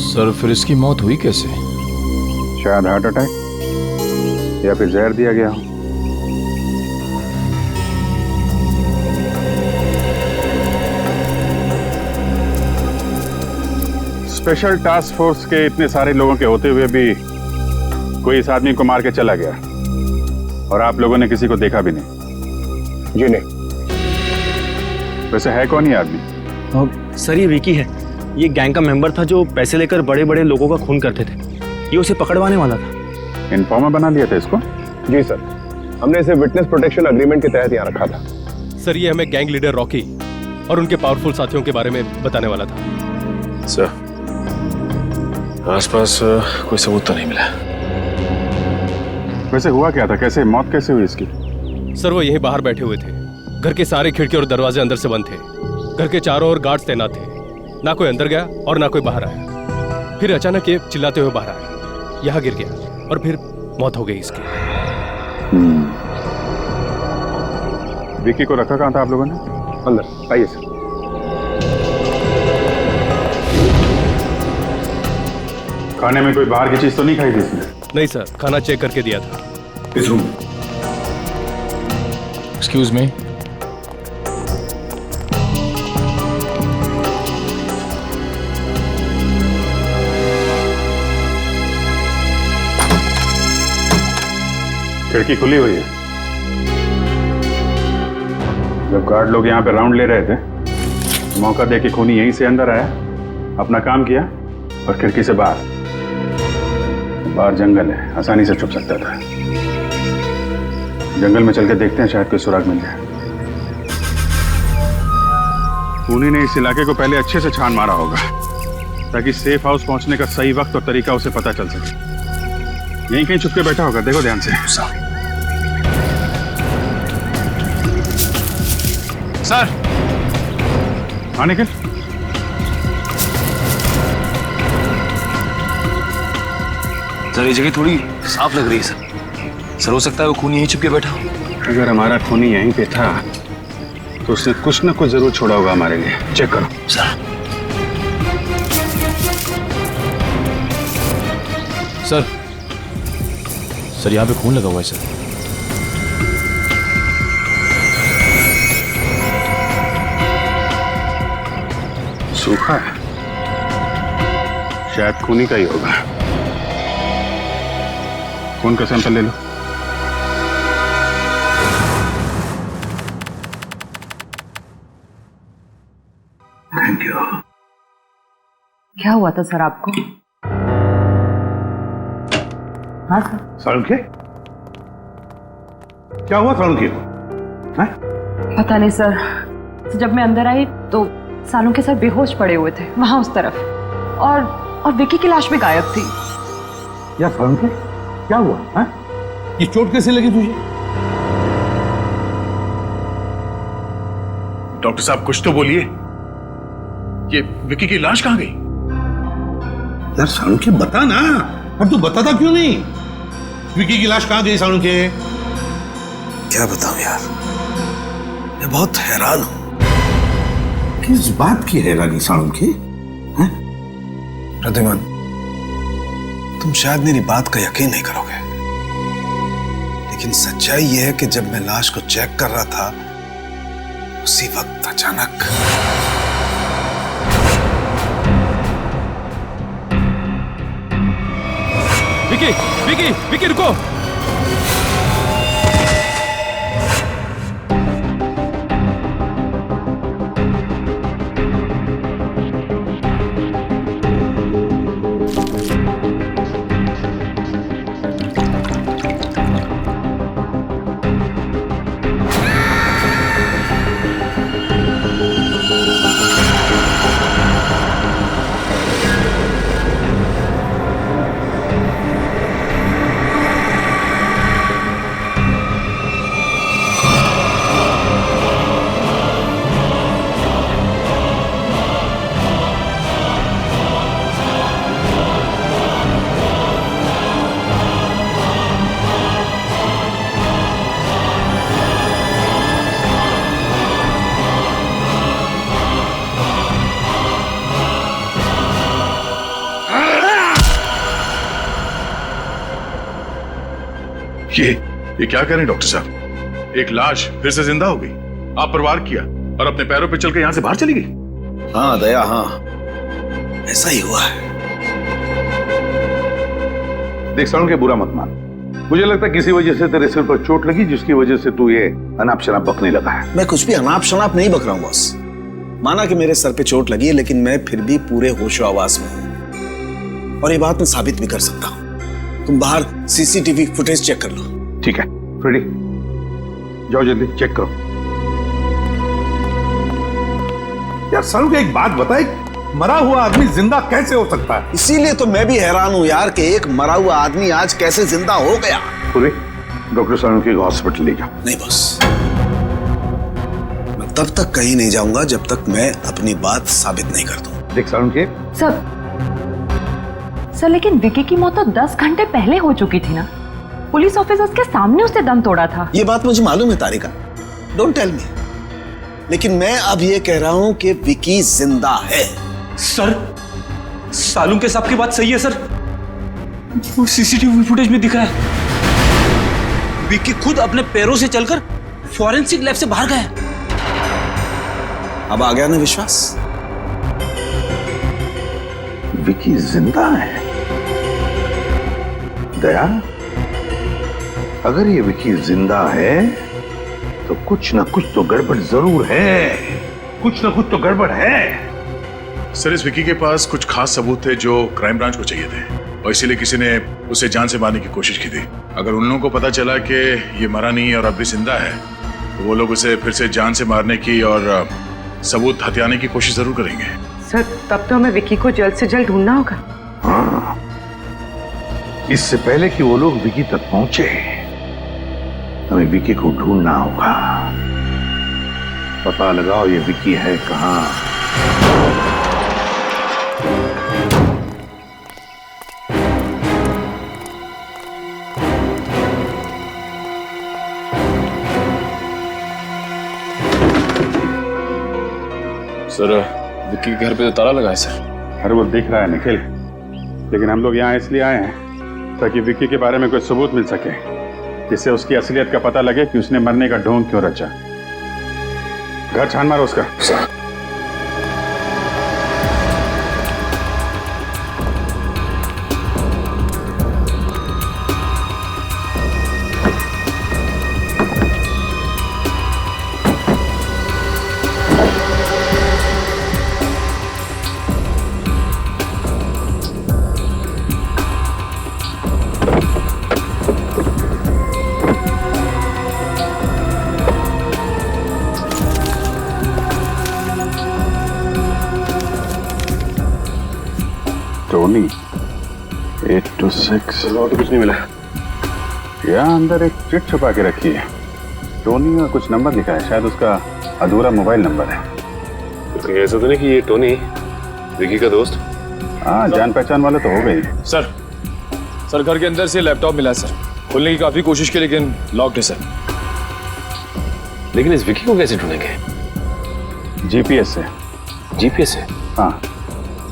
H: सर फिर इसकी मौत हुई कैसे?
K: शायद हार्ट अटैक या फिर जहर दिया गया हो। स्पेशल टास्क फोर्स के इतने सारे लोगों के होते हुए भी कोई इस आदमी को मार के चला गया और आप लोगों ने किसी को देखा भी नहीं।
F: जी नहीं।
K: वैसे है कौन ये आदमी?
Q: सर ये विकी है, ये गैंग का मेंबर था जो पैसे लेकर बड़े बड़े लोगों का खून करते थे। ये उसे पकड़वाने वाला था।
K: इन्फॉर्मर बना लिया था इसको?
E: जी सर, हमने इसे विटनेस प्रोटेक्शन एग्रीमेंट के तहत यहाँ रखा था।
N: सर ये हमें गैंग लीडर रॉकी और उनके पावरफुल साथियों के बारे में बताने वाला था।
P: सर आसपास कोई सबूत तो नहीं मिला।
K: वैसे हुआ क्या था, कैसे मौत कैसे हुई इसकी?
N: सर वो यहीं बाहर बैठे हुए थे, घर के सारे खिड़की और दरवाजे अंदर से बंद थे, घर के चारों ओर गार्ड्स तैनात थे, ना कोई अंदर गया और ना कोई बाहर आया। फिर अचानक ये चिल्लाते हुए बाहर आया, यहाँ गिर गया और फिर मौत हो गई इसकी।
K: विक्की को रखा कहाँ था आप लोगों ने?
E: अंदर आइए सर।
K: खाने में कोई बाहर की चीज तो नहीं खाई थी इसने?
N: नहीं सर, खाना चेक करके दिया था।
K: इस रूम
H: एक्सक्यूज मी।
K: खिड़की खुली हुई है। जब गार्ड लोग यहाँ पे राउंड ले रहे थे, मौका देके खूनी यहीं से अंदर आया, अपना काम किया और खिड़की से बाहर। बाहर जंगल है, आसानी से छुप सकता था। जंगल में चल के देखते हैं, शायद कोई सुराग मिल जाए। खूनी ने इस इलाके को पहले अच्छे से छान मारा होगा, ताकि सेफ हाउस पहुंचने का सही वक्त और तरीका उसे पता चल सके। यहीं कहीं छुप के बैठा होगा, देखो ध्यान से।
H: सर।
K: हाँ निखिल।
H: सर ये जगह थोड़ी साफ लग रही है सर। सर हो सकता है वो खूनी यहीं छुप के बैठा हो।
K: अगर हमारा खूनी यहीं पे था तो उसने कुछ ना कुछ जरूर छोड़ा होगा हमारे लिए। चेक करो।
H: सर यहाँ पे खून लगा हुआ है सर।
K: सूखा है, शायद खूनी का ही होगा। खून का सैंपल ले लो।
G: Thank you.
M: क्या हुआ था सर आपको? हाँ सर।
B: सालुंखे, क्या हुआ सालुंखे को?
M: पता नहीं सर, जब मैं अंदर आई तो सालुंखे सर बेहोश पड़े हुए थे वहां उस तरफ, और विकी की लाश भी गायब थी।
B: यार सालुंखे, क्या हुआ? हाँ? ये चोट कैसे लगी तुझे?
H: डॉक्टर साहब कुछ तो बोलिए, ये विकी की लाश कहां गई?
B: यार सालुंखे बता ना, अब तू बताता क्यों नहीं? विकी की लाश कहां गई सालुंखे?
I: क्या बताऊं यार, मैं बहुत हैरान हूं।
B: किस बात की हैरानी सालुंखे?
I: प्रद्युमन, तुम शायद मेरी बात का यकीन नहीं करोगे, लेकिन सच्चाई यह है कि जब मैं लाश को चेक कर रहा था, उसी वक्त अचानक
N: विकी, विकी, विकी रुको।
H: ये क्या करें डॉक्टर साहब? एक लाश फिर से जिंदा हो गई। आप प्रवार किया और अपने पैरों पे चल के यहां से बाहर चली गई।
I: हाँ दया, हाँ ऐसा ही हुआ है।
B: देख सालुंखे, बुरा मत मान। मुझे लगता है किसी वजह से तेरे सिर पर चोट लगी, जिसकी वजह से तू ये अनाप शनाप बकने लगा है।
I: मैं कुछ भी अनाप शनाप नहीं बक रहा हूं बॉस। माना कि मेरे सर पे चोट लगी है, लेकिन मैं फिर भी पूरे होशो आवाज में हूं, और ये बात मैं साबित भी कर सकता हूं। तुम बाहर सीसीटीवी फुटेज चेक कर लो।
B: ठीक है फ्रेडी, जाओ जल्दी चेक करो। यार सालुंखे, एक बात बता, एक मरा हुआ आदमी जिंदा कैसे हो सकता है?
I: इसीलिए तो मैं भी हैरान हूं यार कि एक मरा हुआ आदमी आज कैसे जिंदा हो गया।
B: पूरे डॉक्टर सालुंखे को हॉस्पिटल ले जाओ।
I: नहीं बॉस, मैं तब तक कहीं नहीं जाऊंगा जब तक मैं अपनी बात साबित नहीं कर दूं।
B: देख सालुंखे,
M: सर लेकिन विकी की मौत तो 10 घंटे पहले हो चुकी थी ना। पुलिस ऑफिसर्स के सामने उसने दम तोड़ा था।
I: ये बात मुझे मालूम है तारिका, डोंट टेल मी, लेकिन मैं अब ये कह रहा हूं कि विकी जिंदा है।
Q: सर, सालुंखे साहब की बात सही है सर, वो सीसीटीवी फुटेज में दिखा है। विकी खुद अपने पैरों से चलकर
F: फॉरेंसिक लैब से बाहर गए।
I: अब आ गया ना विश्वास?
K: विकी जिंदा है? दया, अगर ये विकी जिंदा है तो कुछ ना कुछ तो गड़बड़ जरूर है। कुछ ना कुछ तो गड़बड़ है।
H: सर, इस विकी के पास कुछ खास सबूत थे जो क्राइम ब्रांच को चाहिए थे, और इसीलिए किसी ने उसे जान से मारने की कोशिश की थी। अगर उन लोगों को पता चला कि ये मरा नहीं है और अब भी जिंदा है, तो वो लोग उसे फिर से जान से मारने की और सबूत हथियाने की कोशिश जरूर करेंगे।
C: सर, तब तो हमें विकी को जल्द से जल्द ढूंढना होगा।
K: हाँ, इससे पहले कि वो लोग विकी तक पहुंचे, हमें विकी को ढूंढना होगा। पता लगाओ ये विकी है कहां।
H: सर, विक्की के घर पे तो ताला लगा है सर।
K: अरे वो दिख रहा है निखिल, लेकिन हम लोग यहाँ इसलिए आए हैं ताकि विक्की के बारे में कोई सबूत मिल सके, जिससे उसकी असलियत का पता लगे कि उसने मरने का ढोंग क्यों रचा। घर छान मारो उसका। टोनी 826
P: और तो कुछ नहीं मिला।
K: यहाँ अंदर एक चिट छुपा के रखी है। टोनी का कुछ नंबर लिखा है, शायद उसका अधूरा मोबाइल नंबर है।
P: तो ऐसा तो नहीं कि ये टोनी विकी का दोस्त?
K: हाँ, जान पहचान वाले तो हो गई।
H: सर घर के अंदर से लैपटॉप मिला सर। खोलने की काफी कोशिश की लेकिन लॉक्ड है सर।
P: लेकिन इस विकी को कैसे ढूंढेंगे?
K: जीपीएस से।
P: जीपीएस से?
K: हाँ,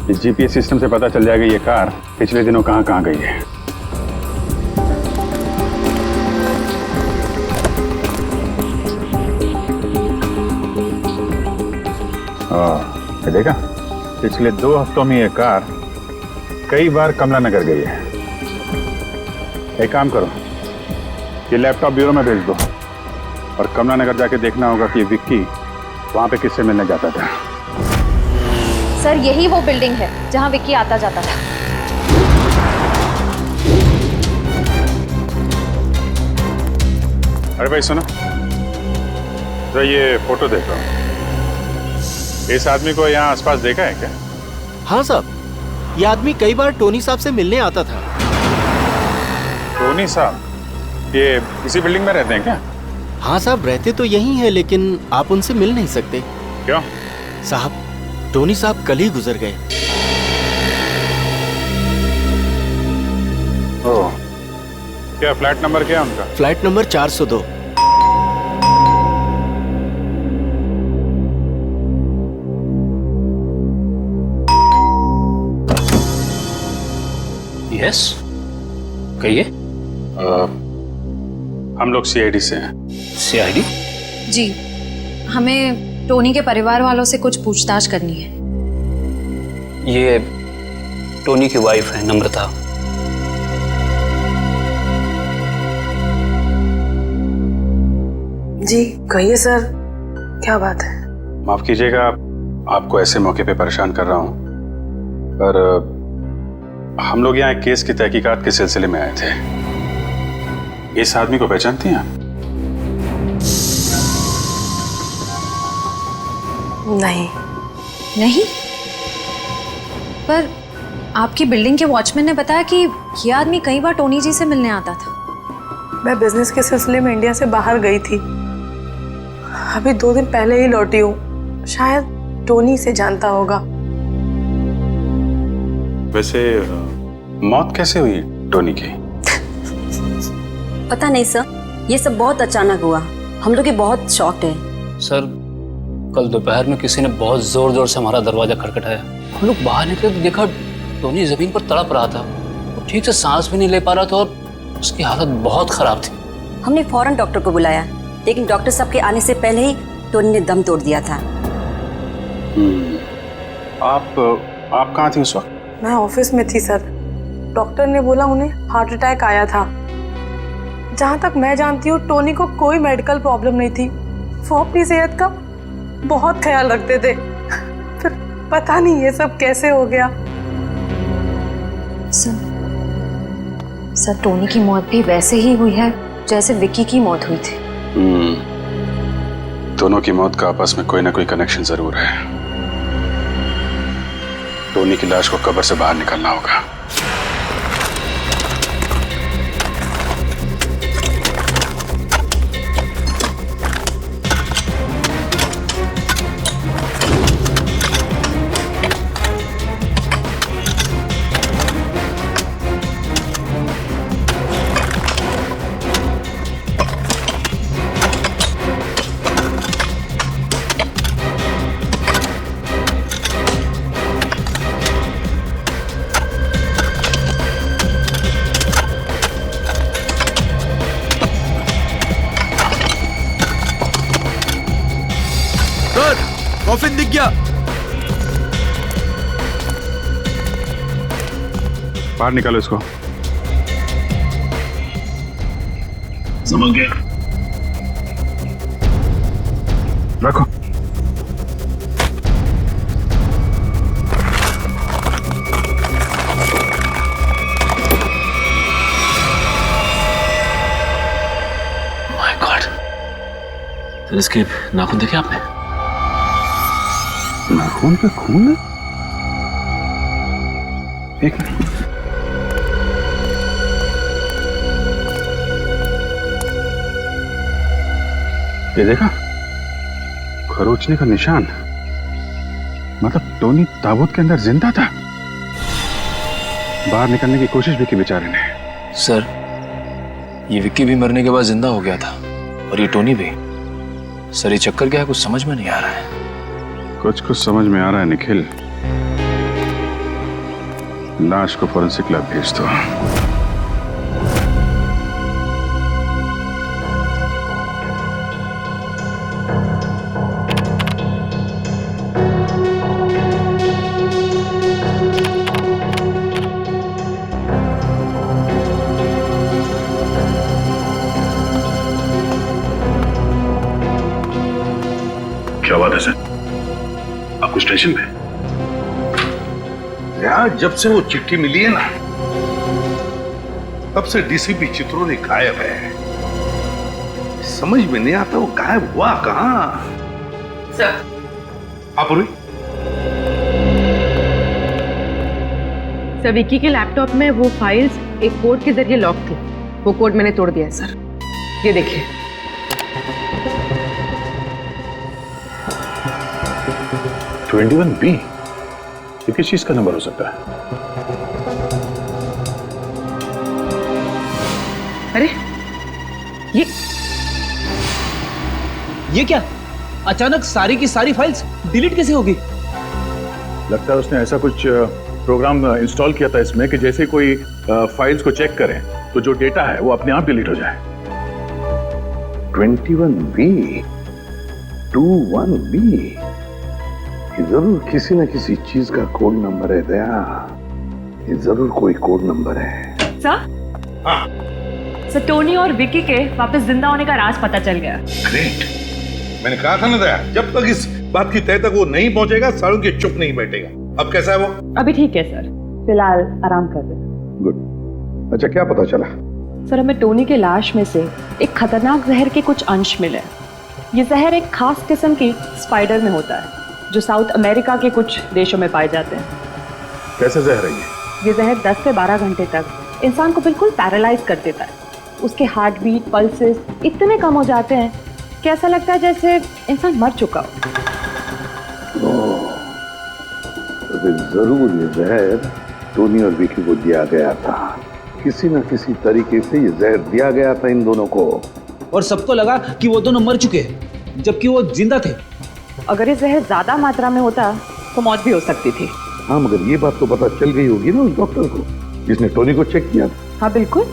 K: इस जीपीएस सिस्टम से पता चल जाएगा ये कार पिछले दिनों कहाँ कहाँ गई है। ये देखा, पिछले 2 हफ्तों में ये कार कई बार कमला नगर गई है। एक काम करो, ये लैपटॉप ब्यूरो में भेज दो और कमला नगर जाके देखना होगा कि विक्की वहां पे किससे मिलने जाता था।
R: सर, यही वो बिल्डिंग है जहां विक्की आता जाता था।
K: अरे भाई सुनो, तो ये फोटो देखो। इस आदमी को यहाँ आसपास देखा है क्या?
F: हाँ साहब, ये आदमी कई बार टोनी साहब से मिलने आता था।
K: टोनी साहब ये इसी बिल्डिंग में रहते हैं क्या?
F: हाँ साहब, रहते तो यहीं है, लेकिन आप उनसे मिल नहीं सकते।
K: क्यों?
F: साहब, टोनी साहब कल ही गुजर गए।
K: ओह, क्या फ्लैट नंबर क्या है उनका?
F: Flat number 402।
P: यस, कहिए।
K: हम लोग सीआईडी से हैं।
P: सीआईडी?
R: जी, हमें टोनी के परिवार वालों से कुछ पूछताछ करनी है।
P: ये टोनी की वाइफ है नम्रता।
C: जी कहिए सर, क्या बात है?
K: माफ कीजिएगा आपको ऐसे मौके पे परेशान कर रहा हूं, पर हम लोग यहाँ एक केस की तहकीकात के सिलसिले में आए थे। इस आदमी को पहचानती हैं आप?
R: नहीं। नहीं? पर आपकी बिल्डिंग के वॉचमैन ने बताया कि ये आदमी कई बार टोनी जी से मिलने आता था।
C: मैं बिजनेस के सिलसिले में इंडिया से बाहर गई थी, अभी 2 दिन पहले ही लौटी हूँ। शायद टोनी से जानता होगा।
K: वैसे मौत कैसे हुई टोनी की?
S: पता नहीं सर, ये सब बहुत अचानक हुआ। हम लोग बहुत शॉक्ड है।
P: सर, कल दोपहर में किसी ने बहुत जोर जोर से हमारा दरवाजा खटखटाया। हम लोग बाहर निकले तो देखा टोनी जमीन पर तड़प रहा था। वो ठीक से सांस भी नहीं ले पा रहा था और उसकी हालत बहुत खराब थी।
S: हमने फौरन डॉक्टर को बुलाया, लेकिन डॉक्टर साहब के आने से पहले ही टोनी ने दम तोड़ दिया था।
K: आप कहाँ थी उस वक्त?
C: मैं ऑफिस में थी सर। डॉक्टर ने बोला उन्हें हार्ट अटैक आया था। जहां तक मैं जानती हूँ टोनी को कोई मेडिकल प्रॉब्लम नहीं थी। वो अपनी सेहत का बहुत ख्याल रखते थे। फिर पता नहीं ये सब कैसे हो गया।
R: सर टोनी की मौत भी वैसे ही हुई है जैसे विक्की की मौत हुई थी।
K: दोनों की मौत का आपस में कोई ना कोई कनेक्शन जरूर है। टोनी की लाश को कब्र से बाहर निकालना होगा।
T: कॉफिन दिख गया।
K: बाहर निकालो इसको।
T: समझ गया।
K: रखो।
P: माय गॉड, सर इसके नाखून देखे आपने?
K: नाखून पे खून है? एक मिनट। ये देखा, खरोचने का निशान। मतलब टोनी ताबूत के अंदर जिंदा था। बाहर निकलने की कोशिश भी की बेचारे ने।
P: सर ये विक्की भी मरने के बाद जिंदा हो गया था और ये टोनी भी। सर ये चक्कर क्या है, कुछ समझ में नहीं आ रहा है।
K: कुछ समझ में आ रहा है निखिल। लाश को फोरेंसिक लैब भेज दो। क्या बात है सर? आप कुछ टेंशन में?
B: यार जब से वो चिट्ठी मिली है ना, तब से डीसीपी चित्रोली गायब है। समझ में नहीं आता वो गायब हुआ कहां।
C: सर
B: आप
U: सर विक्की के लैपटॉप में वो फाइल्स एक कोड के जरिए लॉक थी। वो कोड मैंने तोड़ दिया है सर। ये देखिए।
K: B? ये किस चीज का नंबर हो सकता है?
U: अरे ये क्या? अचानक सारी की सारी फाइल्स डिलीट कैसे होगी?
K: लगता है उसने ऐसा कुछ प्रोग्राम इंस्टॉल किया था इसमें कि जैसे कोई फाइल्स को चेक करें तो जो डेटा है वो अपने आप डिलीट हो जाए।
B: 21B, 21B, ये जरूर किसी न किसी चीज का कोड नंबर है दया। ये जरूर कोई कोड नंबर है।
M: सर? हाँ। सर टोनी और विक्की के वापस जिंदा होने का राज पता चल गया।
B: ग्रेट। मैंने कहा था ना दया, जब तक इस बात की तह तक वो नहीं पहुंचेगा सालों के चुप नहीं बैठेगा। अब कैसा है वो?
M: अभी ठीक है सर, फिलहाल आराम कर रहे।
B: गुड। अच्छा क्या पता चला?
M: सर हमें टोनी के लाश में से एक खतरनाक जहर के कुछ अंश मिले। ये जहर एक खास किस्म की स्पाइडर में होता है जो साउथ अमेरिका के कुछ देशों में पाए जाते हैं।
K: कैसे जहर है
M: ये जहर 10 से 12 घंटे तक इंसान को बिल्कुल पैरालाइज कर देता है। उसके हार्ट बीट, पल्सेस इतने कम हो जाते हैं कि ऐसा लगता है जैसे इंसान मर चुका हो।
B: तो जरूर ये जहर टोनी और विकी को दिया गया था। किसी न किसी तरीके से ये जहर दिया गया था इन दोनों को।
U: और सबको लगा कि वो दोनों मर चुके जबकि वो जिंदा थे।
M: अगर ये जहर ज्यादा मात्रा में होता तो मौत भी हो सकती थी।
B: हाँ मगर ये बात तो पता चल गई होगी ना उस डॉक्टर को जिसने टोनी को चेक किया था।
M: हाँ बिल्कुल।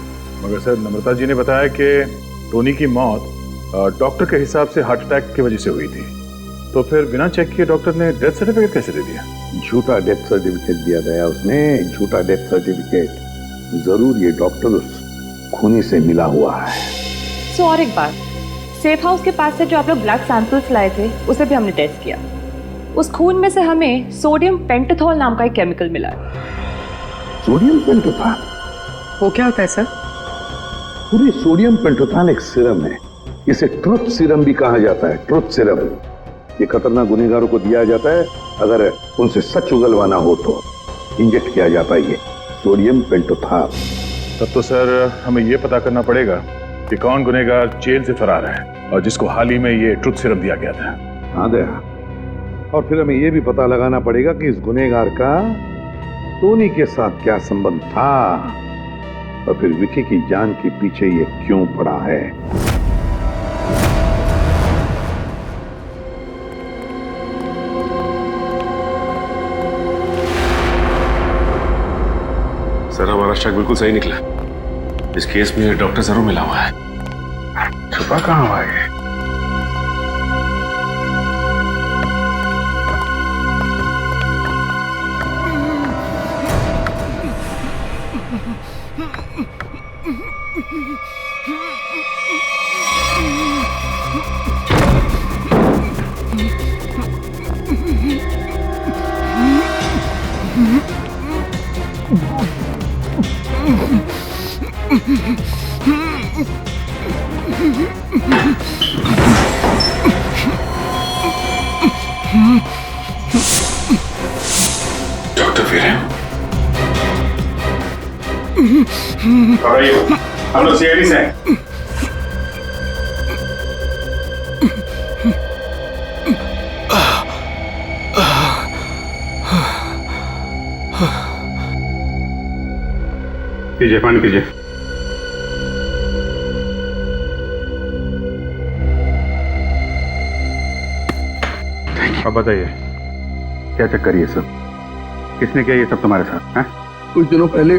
K: मगर सर नम्रता जी ने बताया कि टोनी की मौत डॉक्टर के हिसाब से हार्ट अटैक की वजह से हुई थी, तो फिर बिना चेक किए डॉक्टर ने डेथ सर्टिफिकेट कैसे दे दिया?
E: झूठा डेथ सर्टिफिकेट दिया गया उसने, झूठा डेथ सर्टिफिकेट। जरूर ये डॉक्टर उस खूनी से मिला हुआ है।
M: सो और एक बात, सेफ हाउस के पास से जो आप लोग ब्लड सैंपल्स लाए थे उसे भी हमने टेस्ट किया। उस खून में से हमें सोडियम पेंटाथॉल नाम का एक केमिकल मिला है।
E: सोडियम पेंटाथॉल?
U: वो क्या होता है सर?
E: पूरी सोडियम पेंटाथॉल एक सीरम है, इसे ट्रुथ सीरम भी कहा जाता है। ट्रुथ सीरम ये खतरनाक गुनहगारों को दिया जाता है, अगर उनसे सच उगलवाना हो तो इंजेक्ट किया जाता है ये सोडियम पेंटाथॉल।
K: तब तो सर हमें यह पता करना पड़ेगा कि कौन गुनहगार जेल से फरार है और जिसको हाल ही में ये ट्रुथ सीरम दिया गया था।
E: हाँ दया, और फिर हमें यह भी पता लगाना पड़ेगा कि इस गुनहगार का टोनी के साथ क्या संबंध था, और फिर विकी की जान के पीछे ये क्यों पड़ा है।
H: सर हमारा शक बिल्कुल सही निकला। इस केस में डॉक्टर जरूर मिला हुआ है।
K: छुपा कहाँ हुआ है?
H: डॉक्टर वीरेन,
K: हम लोग सीआईडी से हैं। कीजिए, पानी कीजिए। अब बताइए क्या चक्कर ये सब? किसने किया ये सब तुम्हारे साथ? हैं?
A: कुछ दिनों पहले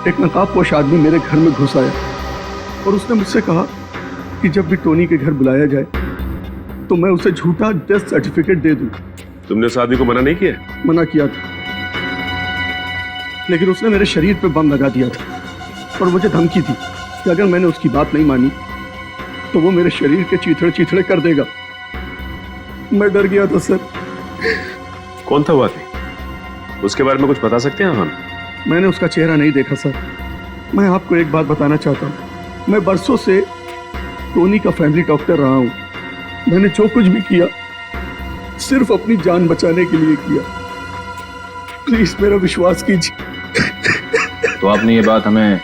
A: एक नकाबपोश आदमी मेरे घर में घुस आया और उसने मुझसे कहा कि जब भी टोनी के घर बुलाया जाए तो मैं उसे झूठा डेथ सर्टिफिकेट दे दूं।
H: तुमने उस आदमी को मना नहीं किया?
A: मना किया था, लेकिन उसने मेरे शरीर पे बम लगा दिया था और मुझे धमकी दी कि अगर मैंने उसकी बात नहीं मानी तो वो मेरे शरीर के चीथड़े चीथड़े कर देगा। मैं डर गया था सर।
H: कौन था वो आदमी? उसके बारे में कुछ बता सकते हैं हम?
A: मैंने उसका चेहरा नहीं देखा सर। मैं आपको एक बात बताना चाहता हूँ, मैं बरसों से टोनी का फैमिली डॉक्टर रहा हूँ। मैंने जो कुछ भी किया सिर्फ अपनी जान बचाने के लिए किया। प्लीज मेरा विश्वास कीजिए।
Q: तो आपने ये बात हमें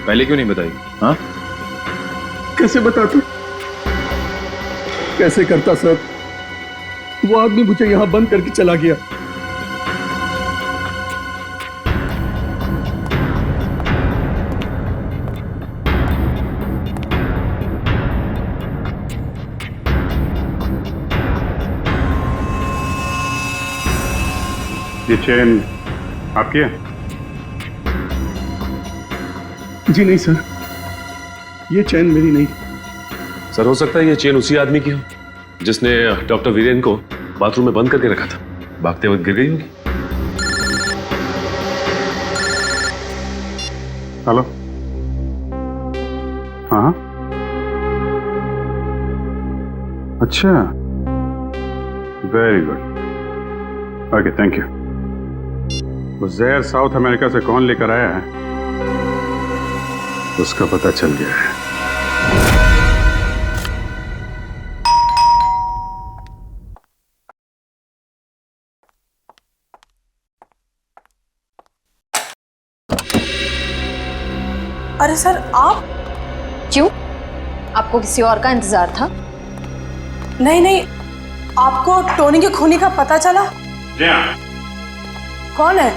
Q: पहले क्यों नहीं बताई? हाँ,
A: कैसे बताता, कैसे करता सर? वो आदमी मुझे यहां बंद करके चला गया।
K: ये चेन आपकी है?
A: जी नहीं सर, ये चेन मेरी नहीं।
H: सर हो सकता है ये चेन उसी आदमी की हो जिसने डॉक्टर वीरेन को बाथरूम में बंद करके रखा था। भागते वक्त गिर गई होगी।
K: हेलो, हाँ, अच्छा, very good, okay, thank you. वो जहर साउथ अमेरिका से कौन लेकर आया है उसका पता चल गया है।
C: अरे सर आप?
R: क्यों? आपको किसी और का इंतजार था?
C: नहीं नहीं, आपको टोनी के खूनी का पता चला?
K: जी हाँ।
C: कौन है?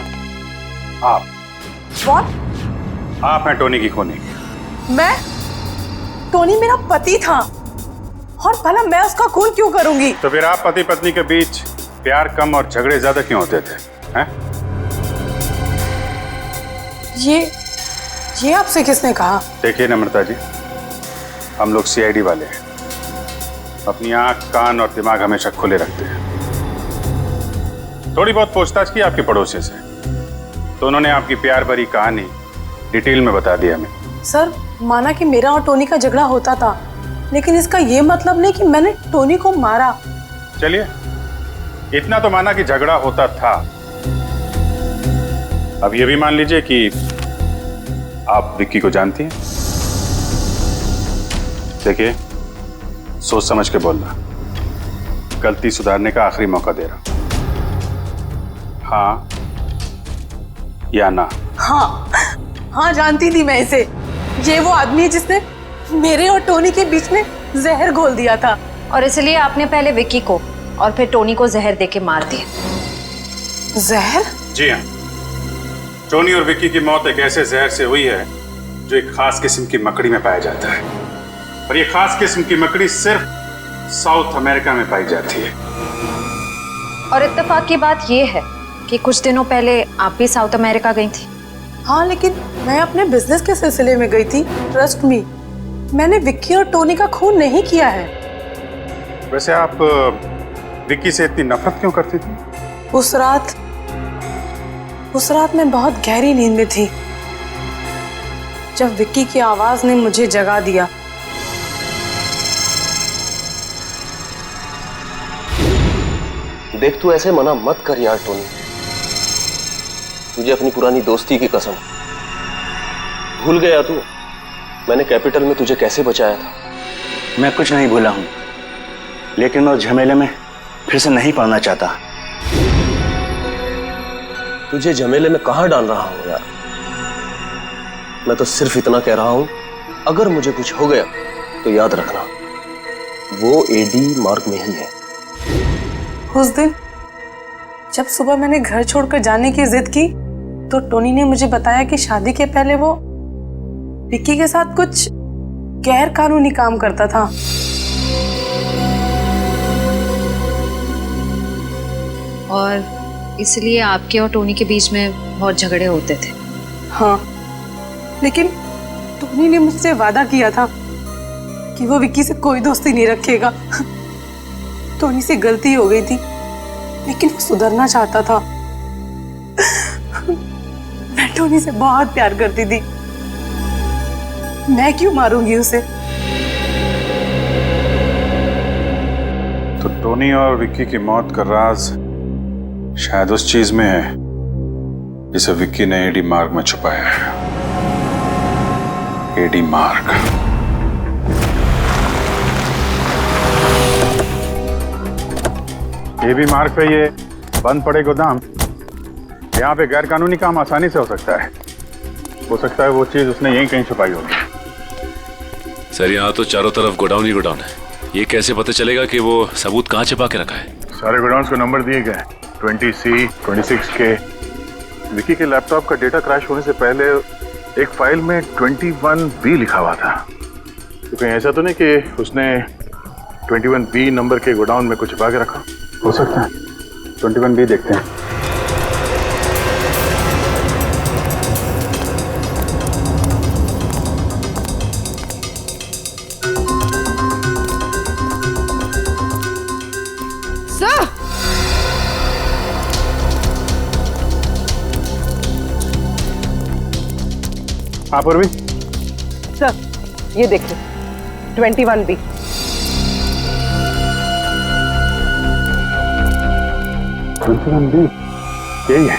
K: आप।
C: What?
K: आप हैं टोनी की खूनी?
C: मैं? टोनी मेरा पति था और भला मैं उसका खून क्यों करूंगी?
K: तो फिर आप पति पत्नी के बीच प्यार कम और झगड़े ज्यादा क्यों होते थे? हैं?
C: ये आपसे किसने कहा?
K: देखिए नम्रता जी, हम लोग सीआईडी वाले हैं अपनी आंख, कान और दिमाग हमेशा खुले रखते हैं। थोड़ी बहुत पूछताछ की आपके पड़ोसी से, तो उन्होंने आपकी प्यार भरी कहानी डिटेल में बता दिया हमें।
C: सर, माना कि मेरा और टोनी का झगड़ा होता था, लेकिन इसका ये मतलब नहीं कि मैंने टोनी को मारा।
K: चलिए, इतना तो माना कि झगड़ा होता था। अब ये भी मान लीजिए कि आप विक्की को जानती हैं। देखिए, सोच समझ के बोलना, गलती सुधारने का आखिरी मौका दे रहा हूं। हाँ या ना?
C: हाँ, हाँ जानती थी मैं इसे। ये वो आदमी है जिसने मेरे और टोनी के बीच में जहर घोल दिया था।
R: और इसलिए आपने पहले विक्की को और फिर टोनी को जहर देके मार दिया।
C: जहर?
K: जी हाँ, टोनी और विक्की की मौत एक ऐसे जहर से हुई है जो एक खास किस्म की मकड़ी में पाया जाता है, और ये खास किस्म की मकड़ी सिर्फ साउथ अमेरिका में पाई जाती है।
R: और इत्तेफाक की बात यह है कि कुछ दिनों पहले आप भी साउथ अमेरिका गई थी।
C: हाँ, लेकिन मैं अपने बिजनेस के सिलसिले में गई थी। ट्रस्ट मी, मैंने विक्की और टोनी का खून नहीं किया है।
K: वैसे आप विक्की से इतनी नफरत क्यों करती थी?
C: उस रात मैं बहुत गहरी नींद में थी जब विक्की की आवाज ने मुझे जगा दिया।
J: देख, तू ऐसे मना मत कर यार टोनी। तुझे अपनी पुरानी दोस्ती की कसम, भूल गया तू मैंने कैपिटल में तुझे कैसे बचाया था?
Q: मैं कुछ नहीं भूला हूं, लेकिन मैं उस झमेले में फिर से नहीं पड़ना चाहता।
J: तुझे झमेले में कहां डाल रहा हूं यार? मैं तो सिर्फ इतना कह रहा हूं, अगर मुझे कुछ हो गया तो याद रखना, वो एडी मार्ग में ही है।
C: उस दिन जब सुबह मैंने घर छोड़कर जाने की जिद की, तो टोनी ने मुझे बताया कि शादी के पहले वो विक्की के साथ कुछ गैर कानूनी काम करता था।
R: और इसलिए आपके और टोनी के बीच में बहुत झगड़े होते थे।
C: हाँ, लेकिन टोनी ने मुझसे वादा किया था कि वो विक्की से कोई दोस्ती नहीं रखेगा। टोनी से गलती हो गई थी, लेकिन वो सुधरना चाहता था। मैं टोनी से बहुत प्यार करती थी, मैं क्यों मारूंगी उसे?
K: तो टोनी और विक्की की मौत का राज शायद उस चीज में है जिसे विक्की ने एडी मार्ग में छुपाया है। एडी मार्ग। एडी मार्ग पे ये बंद पड़े गोदाम, यहाँ पे गैर कानूनी काम आसानी से हो सकता है। हो सकता है वो चीज उसने यहीं कहीं छुपाई होगी।
H: सर, यहाँ तो चारों तरफ गोडाउन ही गोडाउन है। ये कैसे पता चलेगा कि वो सबूत कहाँ छिपा के रखा है?
K: सारे गोडाउन्स को नंबर दिए गए, 20C, 26K। विक्की के लैपटॉप का डेटा क्रैश होने से पहले एक फाइल में 21B लिखा हुआ था। तो कहीं ऐसा तो नहीं कि उसने 21B नंबर के गोडाउन में कुछ छिपा के रखा? हो सकता है। 21B देखते हैं।
U: सर,
K: हाँ पूर्वी।
U: सर ये देखिए 21B।
K: 21B यही है।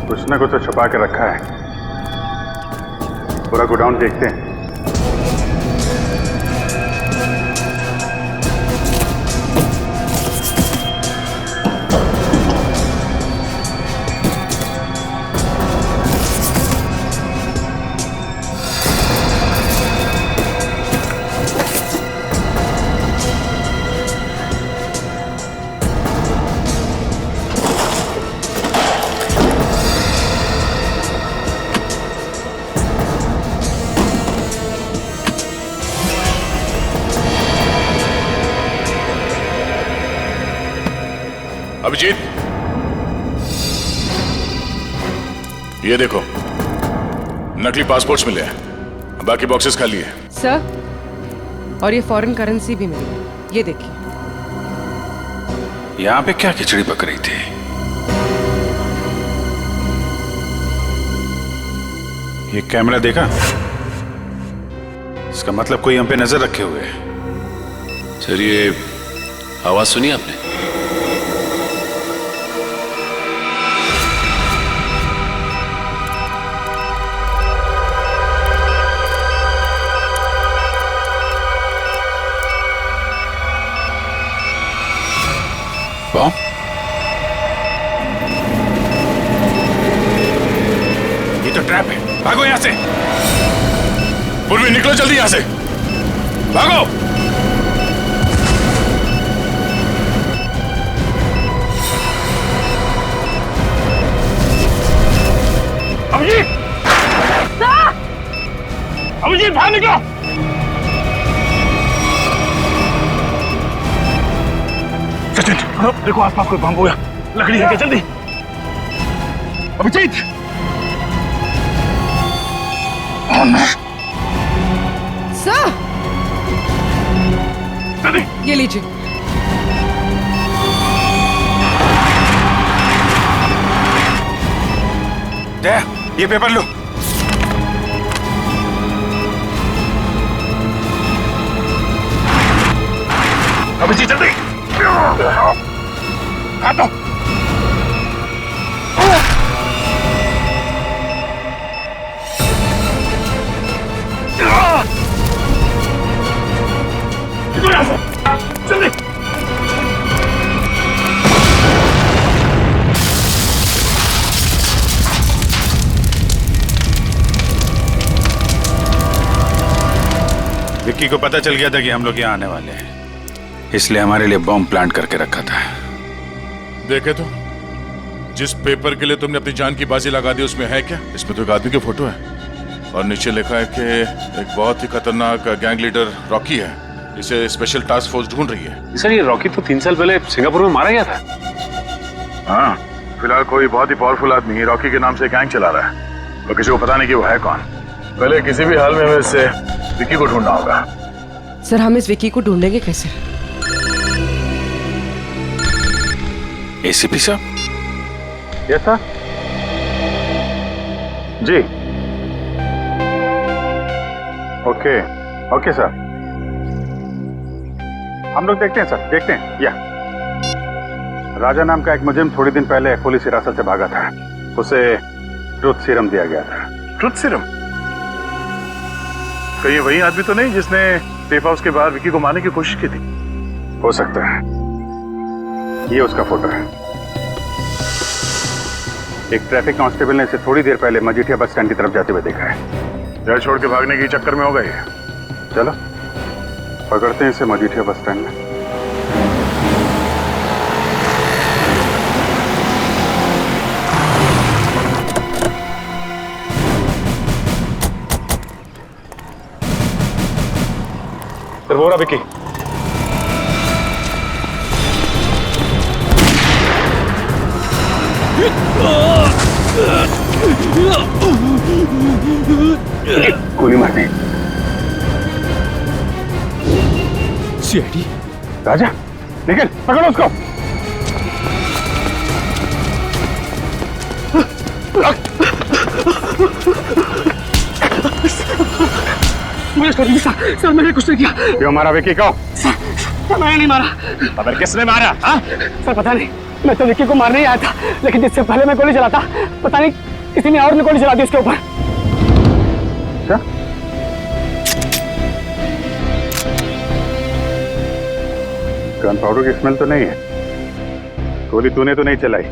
K: कुछ ना कुछ तो छुपा के रखा है। पूरा गोडाउन देखते हैं।
H: अभिजीत, ये देखो, नकली पासपोर्ट्स मिले हैं, बाकी बॉक्सेस खाली है।
U: सर, और ये फॉरेन करेंसी भी मिली, ये देखिए।
H: यहाँ पे क्या खिचड़ी पक रही थी? ये कैमरा देखा? इसका मतलब कोई हम पे नजर रखे हुए है।
L: सर, ये आवाज सुनी आपने?
H: बॉम्ब? ये तो ट्रैप है, भागो यहां से। पूर्वी निकलो जल्दी यहां से, भागो।
B: अभिजीत! अभिजीत, बाहर निकलो। सचिन, देखो आसपास कोई बम होया, लकड़ी है क्या? जल्दी। अभिजीत!
U: सर, ये लीजिए।
H: दे, ये पेपर लो।
B: अभिजीत, जल्दी। हाथों। जल्दी।
H: विक्की को पता चल गया था कि हम लोग यहाँ आने वाले हैं, इसलिए हमारे लिए बॉम्ब प्लांट करके रखा था। देखे तो, जिस पेपर के लिए तुमने अपनी जान की बाजी लगा दी उसमें है क्या? इसमें तो एक आदमी की फोटो है और नीचे लिखा है कि एक बहुत ही खतरनाक गैंग लीडर रॉकी है, इसे स्पेशल टास्क फोर्स ढूंढ रही है।
K: सर, ये रॉकी तो 3 साल पहले सिंगापुर में मारा गया था।
H: हाँ, फिलहाल कोई बहुत ही पावरफुल आदमी रॉकी के नाम से गैंग चला रहा है और किसी को पता नहीं कि वो है कौन। पहले किसी भी हाल में हमें इससे विक्की को ढूंढना होगा।
U: सर, हम इस विक्की को ढूंढेंगे कैसे?
H: एसीपी साहब?
K: Yes sir. जी, ओके ओके सर, हम लोग देखते हैं सर, देखते हैं। या राजा नाम का एक मुजरिम थोड़ी दिन पहले पुलिस हिरासत से भागा था, उसे ट्रुथ सीरम दिया गया था।
H: Truth serum? कहीं वही आदमी तो नहीं जिसने सेफ हाउस के बाहर विक्की को मारने की कोशिश की थी?
K: हो सकता है, ये उसका फोटो है। एक ट्रैफिक कांस्टेबल ने इसे थोड़ी देर पहले मजीठिया बस स्टैंड की तरफ जाते हुए देखा है।
H: घर छोड़ के भागने के चक्कर में हो गए।
K: चलो पकड़ते हैं इसे मजीठिया बस स्टैंड में।
B: सर, वो रहा विक्की।
K: गोली मारनी।
N: सीआईडी?
K: राजा, निकल, पकड़ो उसको।
F: मुझे छोड़ दीजिए सर, सर मैंने कुछ नहीं किया।
K: क्यों मारा विक्की को?
F: सर मैंने नहीं मारा।
K: अबे किसने मारा? हाँ?
F: सर पता नहीं, मैं तो विक्की को मारने ही आया था, लेकिन जिससे पहले मैं गोली चलाता, पता नहीं किसी ने और गोली चला दी उसके ऊपर।
K: अच्छा? गन पाउडर की स्मेल तो नहीं है, गोली तूने तो नहीं चलाई,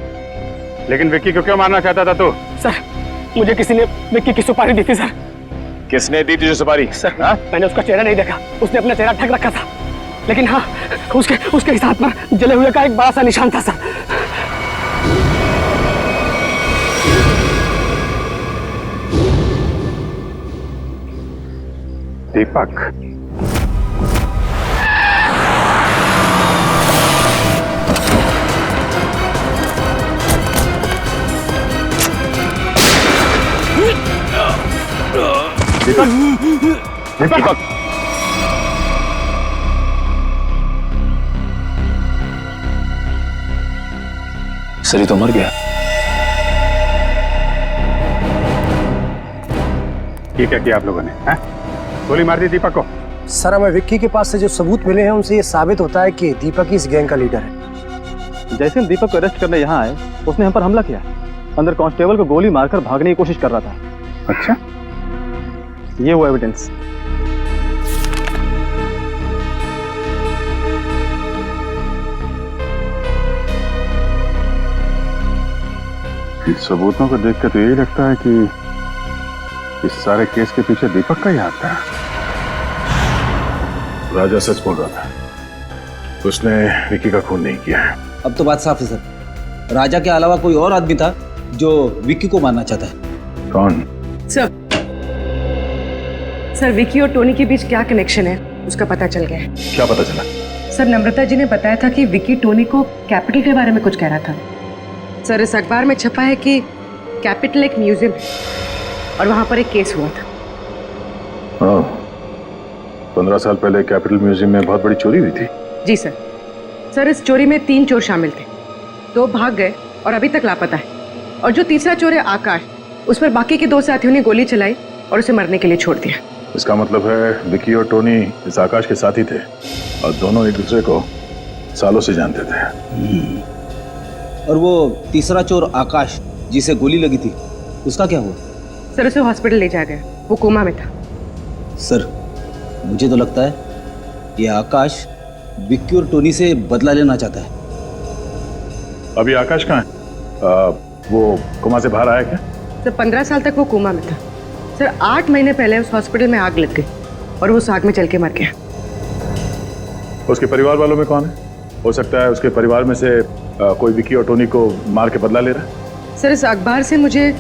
K: लेकिन विक्की को क्यों मारना चाहता था तू?
F: सर मुझे किसी ने विक्की की सुपारी दी थी सर।
K: किसने दी तुझे सुपारी?
F: सर मैंने उसका चेहरा नहीं देखा, उसने अपना चेहरा ढक रखा था, लेकिन हाँ उसके हाथ पर जले हुए का एक बड़ा सा निशान था सर।
K: दीपक, दीपक
H: सरी तो मर गया।
K: ये क्या किया आप लोगों ने? हैं? गोली मार दी दीपक को?
D: सर हमें विक्की के पास से जो सबूत मिले हैं उनसे ये साबित होता है कि दीपक ही इस गैंग का लीडर है।
O: जैसे हम दीपक को अरेस्ट करने यहाँ आए उसने हम पर हमला किया। अंदर कांस्टेबल को गोली मारकर भागने की कोशिश कर रहा था।
K: अच्छा,
O: ये वो एविडेंस।
K: इन सबूतों को देख कर तो यही लगता है कि इस सारे केस के पीछे दीपक का ही हाथ था।
H: राजा सच बोल रहा था, उसने विक्की का खून नहीं किया है।
F: अब तो बात साफ है सर, राजा के अलावा कोई और आदमी था जो विक्की को मारना चाहता है।
K: कौन?
U: सर विक्की और टोनी के बीच क्या कनेक्शन है उसका पता चल गया है।
H: क्या पता चला?
U: सर नम्रता जी ने बताया था कि विक्की टोनी को कैपिटल के बारे में कुछ कह रहा था। सर इस अखबार में छपा है कि कैपिटल एक म्यूजियम है और वहां पर एक केस हुआ था।
H: हाँ, 15 साल पहले कैपिटल म्यूजियम में बहुत बड़ी चोरी हुई थी।
U: जी सर। सर इस चोरी में 3 चोर शामिल थे, 2 भाग गए और अभी तक लापता है। और जो तीसरा चोर है आकाश, उस पर बाकी के 2 साथियों ने गोली चलाई और उसे मरने के लिए छोड़ दिया।
H: इसका मतलब है विक्की और टोनी इस आकाश के साथी थे और दोनों एक दूसरे को सालों से जानते थे।
F: और वो तीसरा चोर आकाश जिसे गोली लगी थी उसका क्या हुआ?
U: सर उसे हॉस्पिटल ले जाया गया, वो कोमा में था।
F: सर मुझे तो लगता है ये आकाश विक्की और टोनी से बदला लेना चाहता है।
H: अभी आकाश कहाँ है? वो कोमा से बाहर आया क्या?
U: सर 15 साल तक वो कोमा में था। सर 8 महीने पहले उस हॉस्पिटल में आग लग गई और वो उस आग में जल के मर गया।
H: उसके परिवार वालों में कौन है? हो सकता है उसके परिवार में से कोई विक्की और टोनी को मार के बदला ले रहा है।
U: सर इस अखबार से मुझे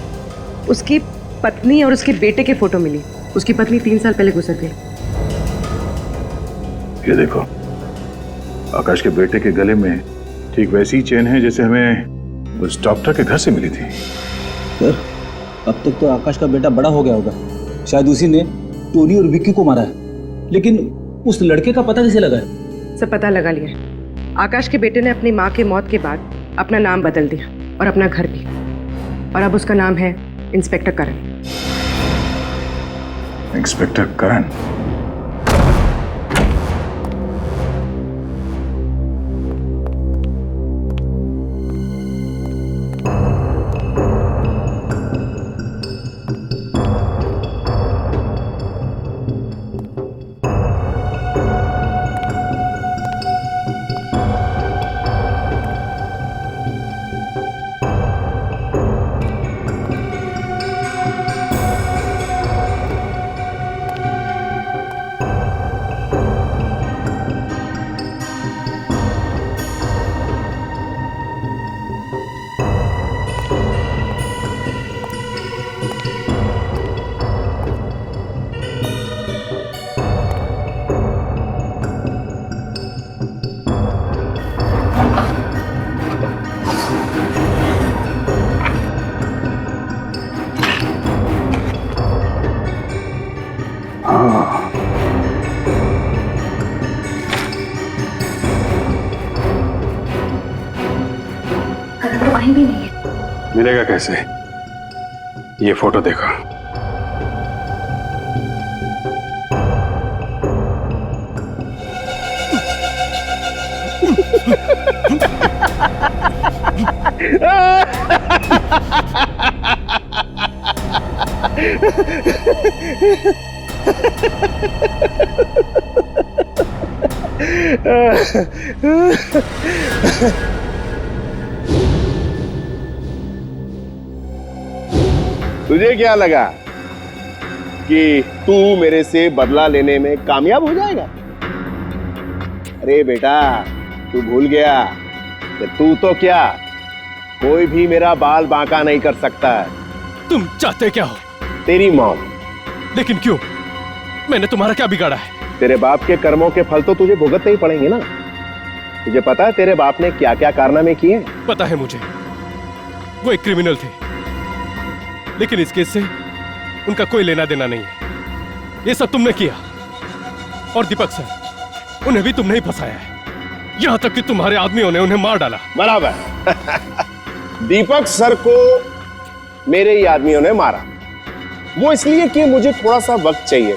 U: उसकी पत्नी और उसके बेटे के फोटो मिली। उसकी पत्नी 3 साल पहले गुजर गई।
H: ये देखो, आकाश के बेटे के गले में ठीक वैसी चेन है जैसे हमें उस डॉक्टर के घर से मिली थी।
F: सर अब तक तो आकाश का बेटा बड़ा हो गया होगा, शायद उसी ने टोनी और विक्की को मारा है। लेकिन उस लड़के का पता कैसे लगा है?
U: सब पता लगा लिया है। आकाश के बेटे ने अपनी माँ के मौत के बाद अपना नाम बदल दिया और अपना घर भी, और अब उसका नाम है इंस्पेक्टर करण।
H: इंस्पेक्टर करण?
U: भी नहीं है।
K: मिलेगा कैसे? ये फोटो देखो।
V: तुझे क्या लगा कि तू मेरे से बदला लेने में कामयाब हो जाएगा? अरे बेटा, तू भूल गया कि तू तो क्या, कोई भी मेरा बाल बांका नहीं कर सकता है।
N: तुम चाहते क्या हो?
V: तेरी मौत।
N: लेकिन क्यों? मैंने तुम्हारा क्या बिगाड़ा है?
V: तेरे बाप के कर्मों के फल तो तुझे भुगतने ही पड़ेंगे ना। तुझे पता है तेरे बाप ने क्या क्या कारनामे किए?
N: पता है मुझे, वो एक क्रिमिनल थे, लेकिन इस केस से उनका कोई लेना देना नहीं है। ये सब तुमने किया। और दीपक सर, उन्हें भी तुमने ही फंसाया है, यहां तक कि तुम्हारे आदमियों ने उन्हें मार डाला।
V: बराबर। दीपक सर को मेरे ही आदमियों ने मारा, वो इसलिए कि मुझे थोड़ा सा वक्त चाहिए,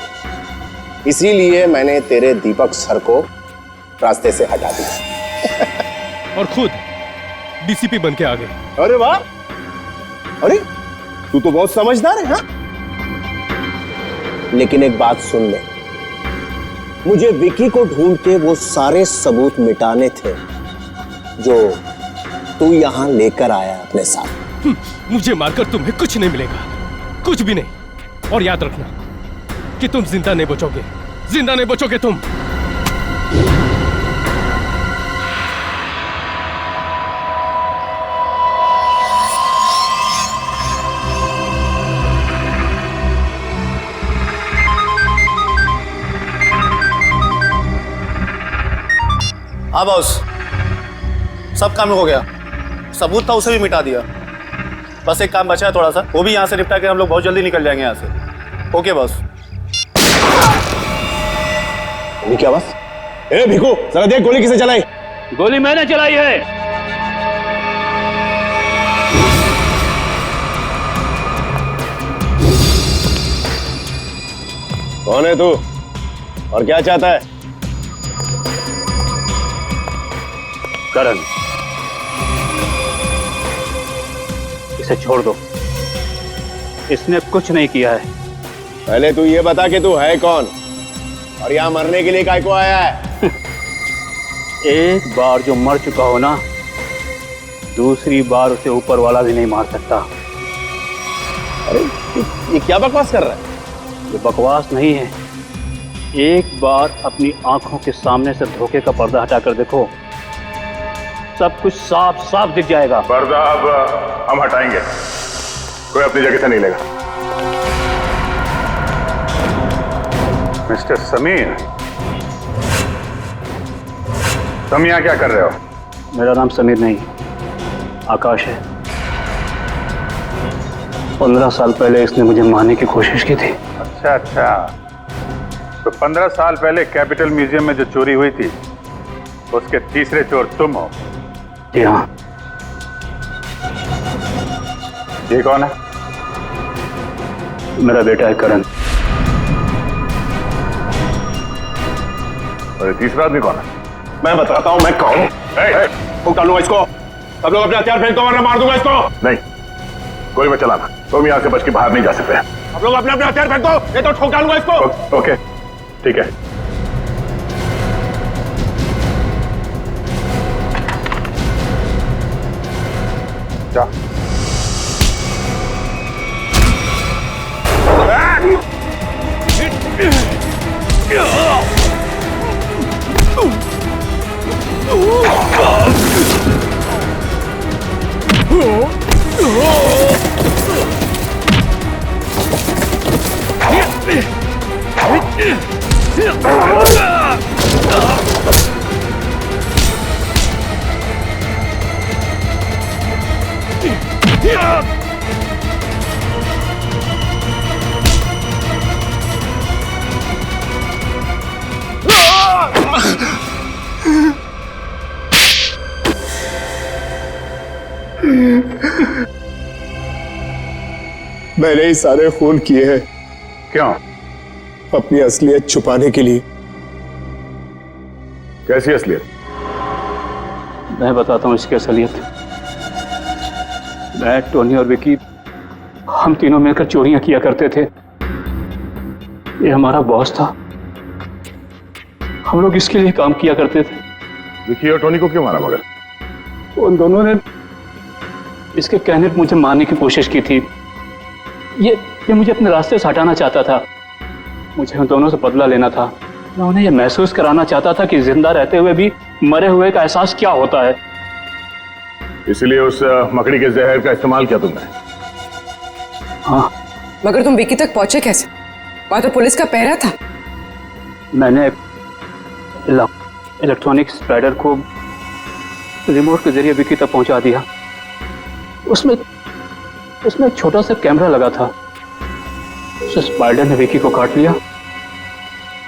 V: इसीलिए मैंने तेरे दीपक सर को रास्ते से हटा दिया।
N: और खुद डीसीपी बन के आ गए।
V: अरे वाह, अरे तू तो बहुत समझदार है। हाँ, लेकिन एक बात सुन ले, मुझे विकी को ढूंढ के वो सारे सबूत मिटाने थे जो तू यहां लेकर आया अपने साथ।
N: मुझे मारकर तुम्हें कुछ नहीं मिलेगा, कुछ भी नहीं। और याद रखना कि तुम जिंदा नहीं बचोगे, जिंदा नहीं बचोगे तुम।
G: हाँ बॉस, सब काम हो गया, सबूत था उसे भी मिटा दिया। बस एक काम बचा है थोड़ा सा, वो भी यहाँ से निपटा के हम लोग बहुत जल्दी निकल जाएंगे यहाँ से। Okay boss.
V: ये क्या बस? ए भिखू, जरा देख गोली किसे चलाई?
P: गोली मैंने चलाई है।
V: कौन है तू और क्या चाहता है?
P: करण, इसे छोड़ दो, इसने कुछ नहीं किया है।
V: पहले तू ये बता कि तू है कौन और यहाँ मरने के लिए काय को आया है?
P: एक बार जो मर चुका हो ना, दूसरी बार उसे ऊपर वाला भी नहीं मार सकता।
V: अरे ये क्या बकवास कर रहा है?
P: ये बकवास नहीं है। एक बार अपनी आंखों के सामने से धोखे का पर्दा हटाकर देखो, सब कुछ साफ साफ दिख जाएगा।
K: पर्दा अब हम हटाएंगे, कोई अपनी जगह से नहीं लेगा। मिस्टर समीर, तुम यहाँ क्या कर रहे हो?
P: मेरा नाम समीर नहीं, आकाश है। 15 साल पहले इसने मुझे मारने की कोशिश की थी।
K: अच्छा अच्छा, तो 15 साल पहले कैपिटल म्यूजियम में जो चोरी हुई थी, उसके तीसरे चोर तुम हो?
P: जी हाँ।
K: ये कौन है?
P: मेरा बेटा है करण।
K: और ये तीसरा आदमी कौन है?
V: मैं बताता हूँ मैं कौन हूँ। डालूंगा इसको, सब लोग अपने हथियार फेंक दो वरना मार दूंगा इसको।
K: नहीं, कोई मत चलाना, तुम यहाँ से बच के बाहर नहीं जा सकते।
V: आप लोग अपने अपने हथियार फेंक दो, नहीं तो ठोक डालूंगा इसको।
K: ओके, ठीक है। जा।
V: मैंने ही सारे खून किए हैं।
K: क्यों?
V: अपनी असलियत छुपाने के लिए।
K: कैसी असलियत?
P: मैं बताता हूँ इसकी असलियत। मैं, टोनी और विकी, हम तीनों मिलकर चोरियां किया करते थे। ये हमारा बॉस था, हम लोग इसके लिए काम किया करते थे।
K: विकी और टोनी को क्यों मारा मगर?
P: उन दोनों ने इसके कहने पर मुझे मारने की कोशिश की थी। ये मुझे अपने रास्ते से हटाना चाहता था। मुझे उन दोनों से बदला लेना था। मैं उन्हें यह महसूस कराना चाहता था कि जिंदा रहते हुए भी मरे हुए का एहसास क्या होता है।
K: इसलिए उस मकड़ी के जहर का इस्तेमाल किया तुमने?
P: हाँ।
U: मगर तुम विकी तक पहुंचे कैसे? वहां तो पुलिस का पहरा था।
P: मैंने इलेक्ट्रॉनिक स्पाइडर को रिमोट के जरिए विकी तक पहुंचा दिया। उसमें एक छोटा सा कैमरा लगा था। उस स्पाइडर ने विकी को काट लिया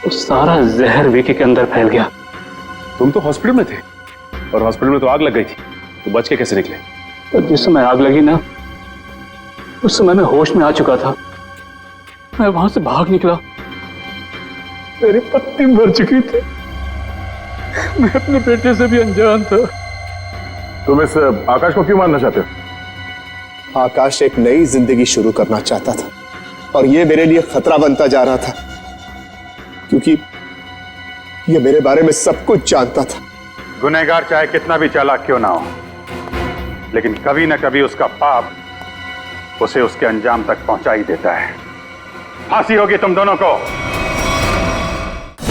P: वो सारा जहर विकी के अंदर फैल गया।
K: तुम तो हॉस्पिटल में थे और हॉस्पिटल में तो आग लग गई थी, तो बच के कैसे निकले?
P: तो जिस समय आग लगी ना, उस समय मैं होश में आ चुका था। मैं वहां से भाग निकला, मेरी पत्नी मर चुकी थी, मैं अपने बेटे से भी अनजान था।
K: तुम इस आकाश को क्यों मारना चाहते हो?
V: आकाश एक नई जिंदगी शुरू करना चाहता था और ये मेरे लिए खतरा बनता जा रहा था, क्योंकि ये मेरे बारे में सब कुछ जानता था।
K: गुनहगार चाहे कितना भी चालाक क्यों ना हो, लेकिन कभी ना कभी उसका पाप उसे उसके अंजाम तक पहुंचा ही देता है। फांसी होगी तुम दोनों को।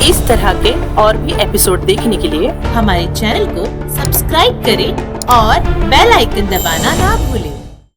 I: इस तरह के और भी एपिसोड देखने के लिए हमारे चैनल को सब्सक्राइब करें और बेल आइकन दबाना ना भूलें।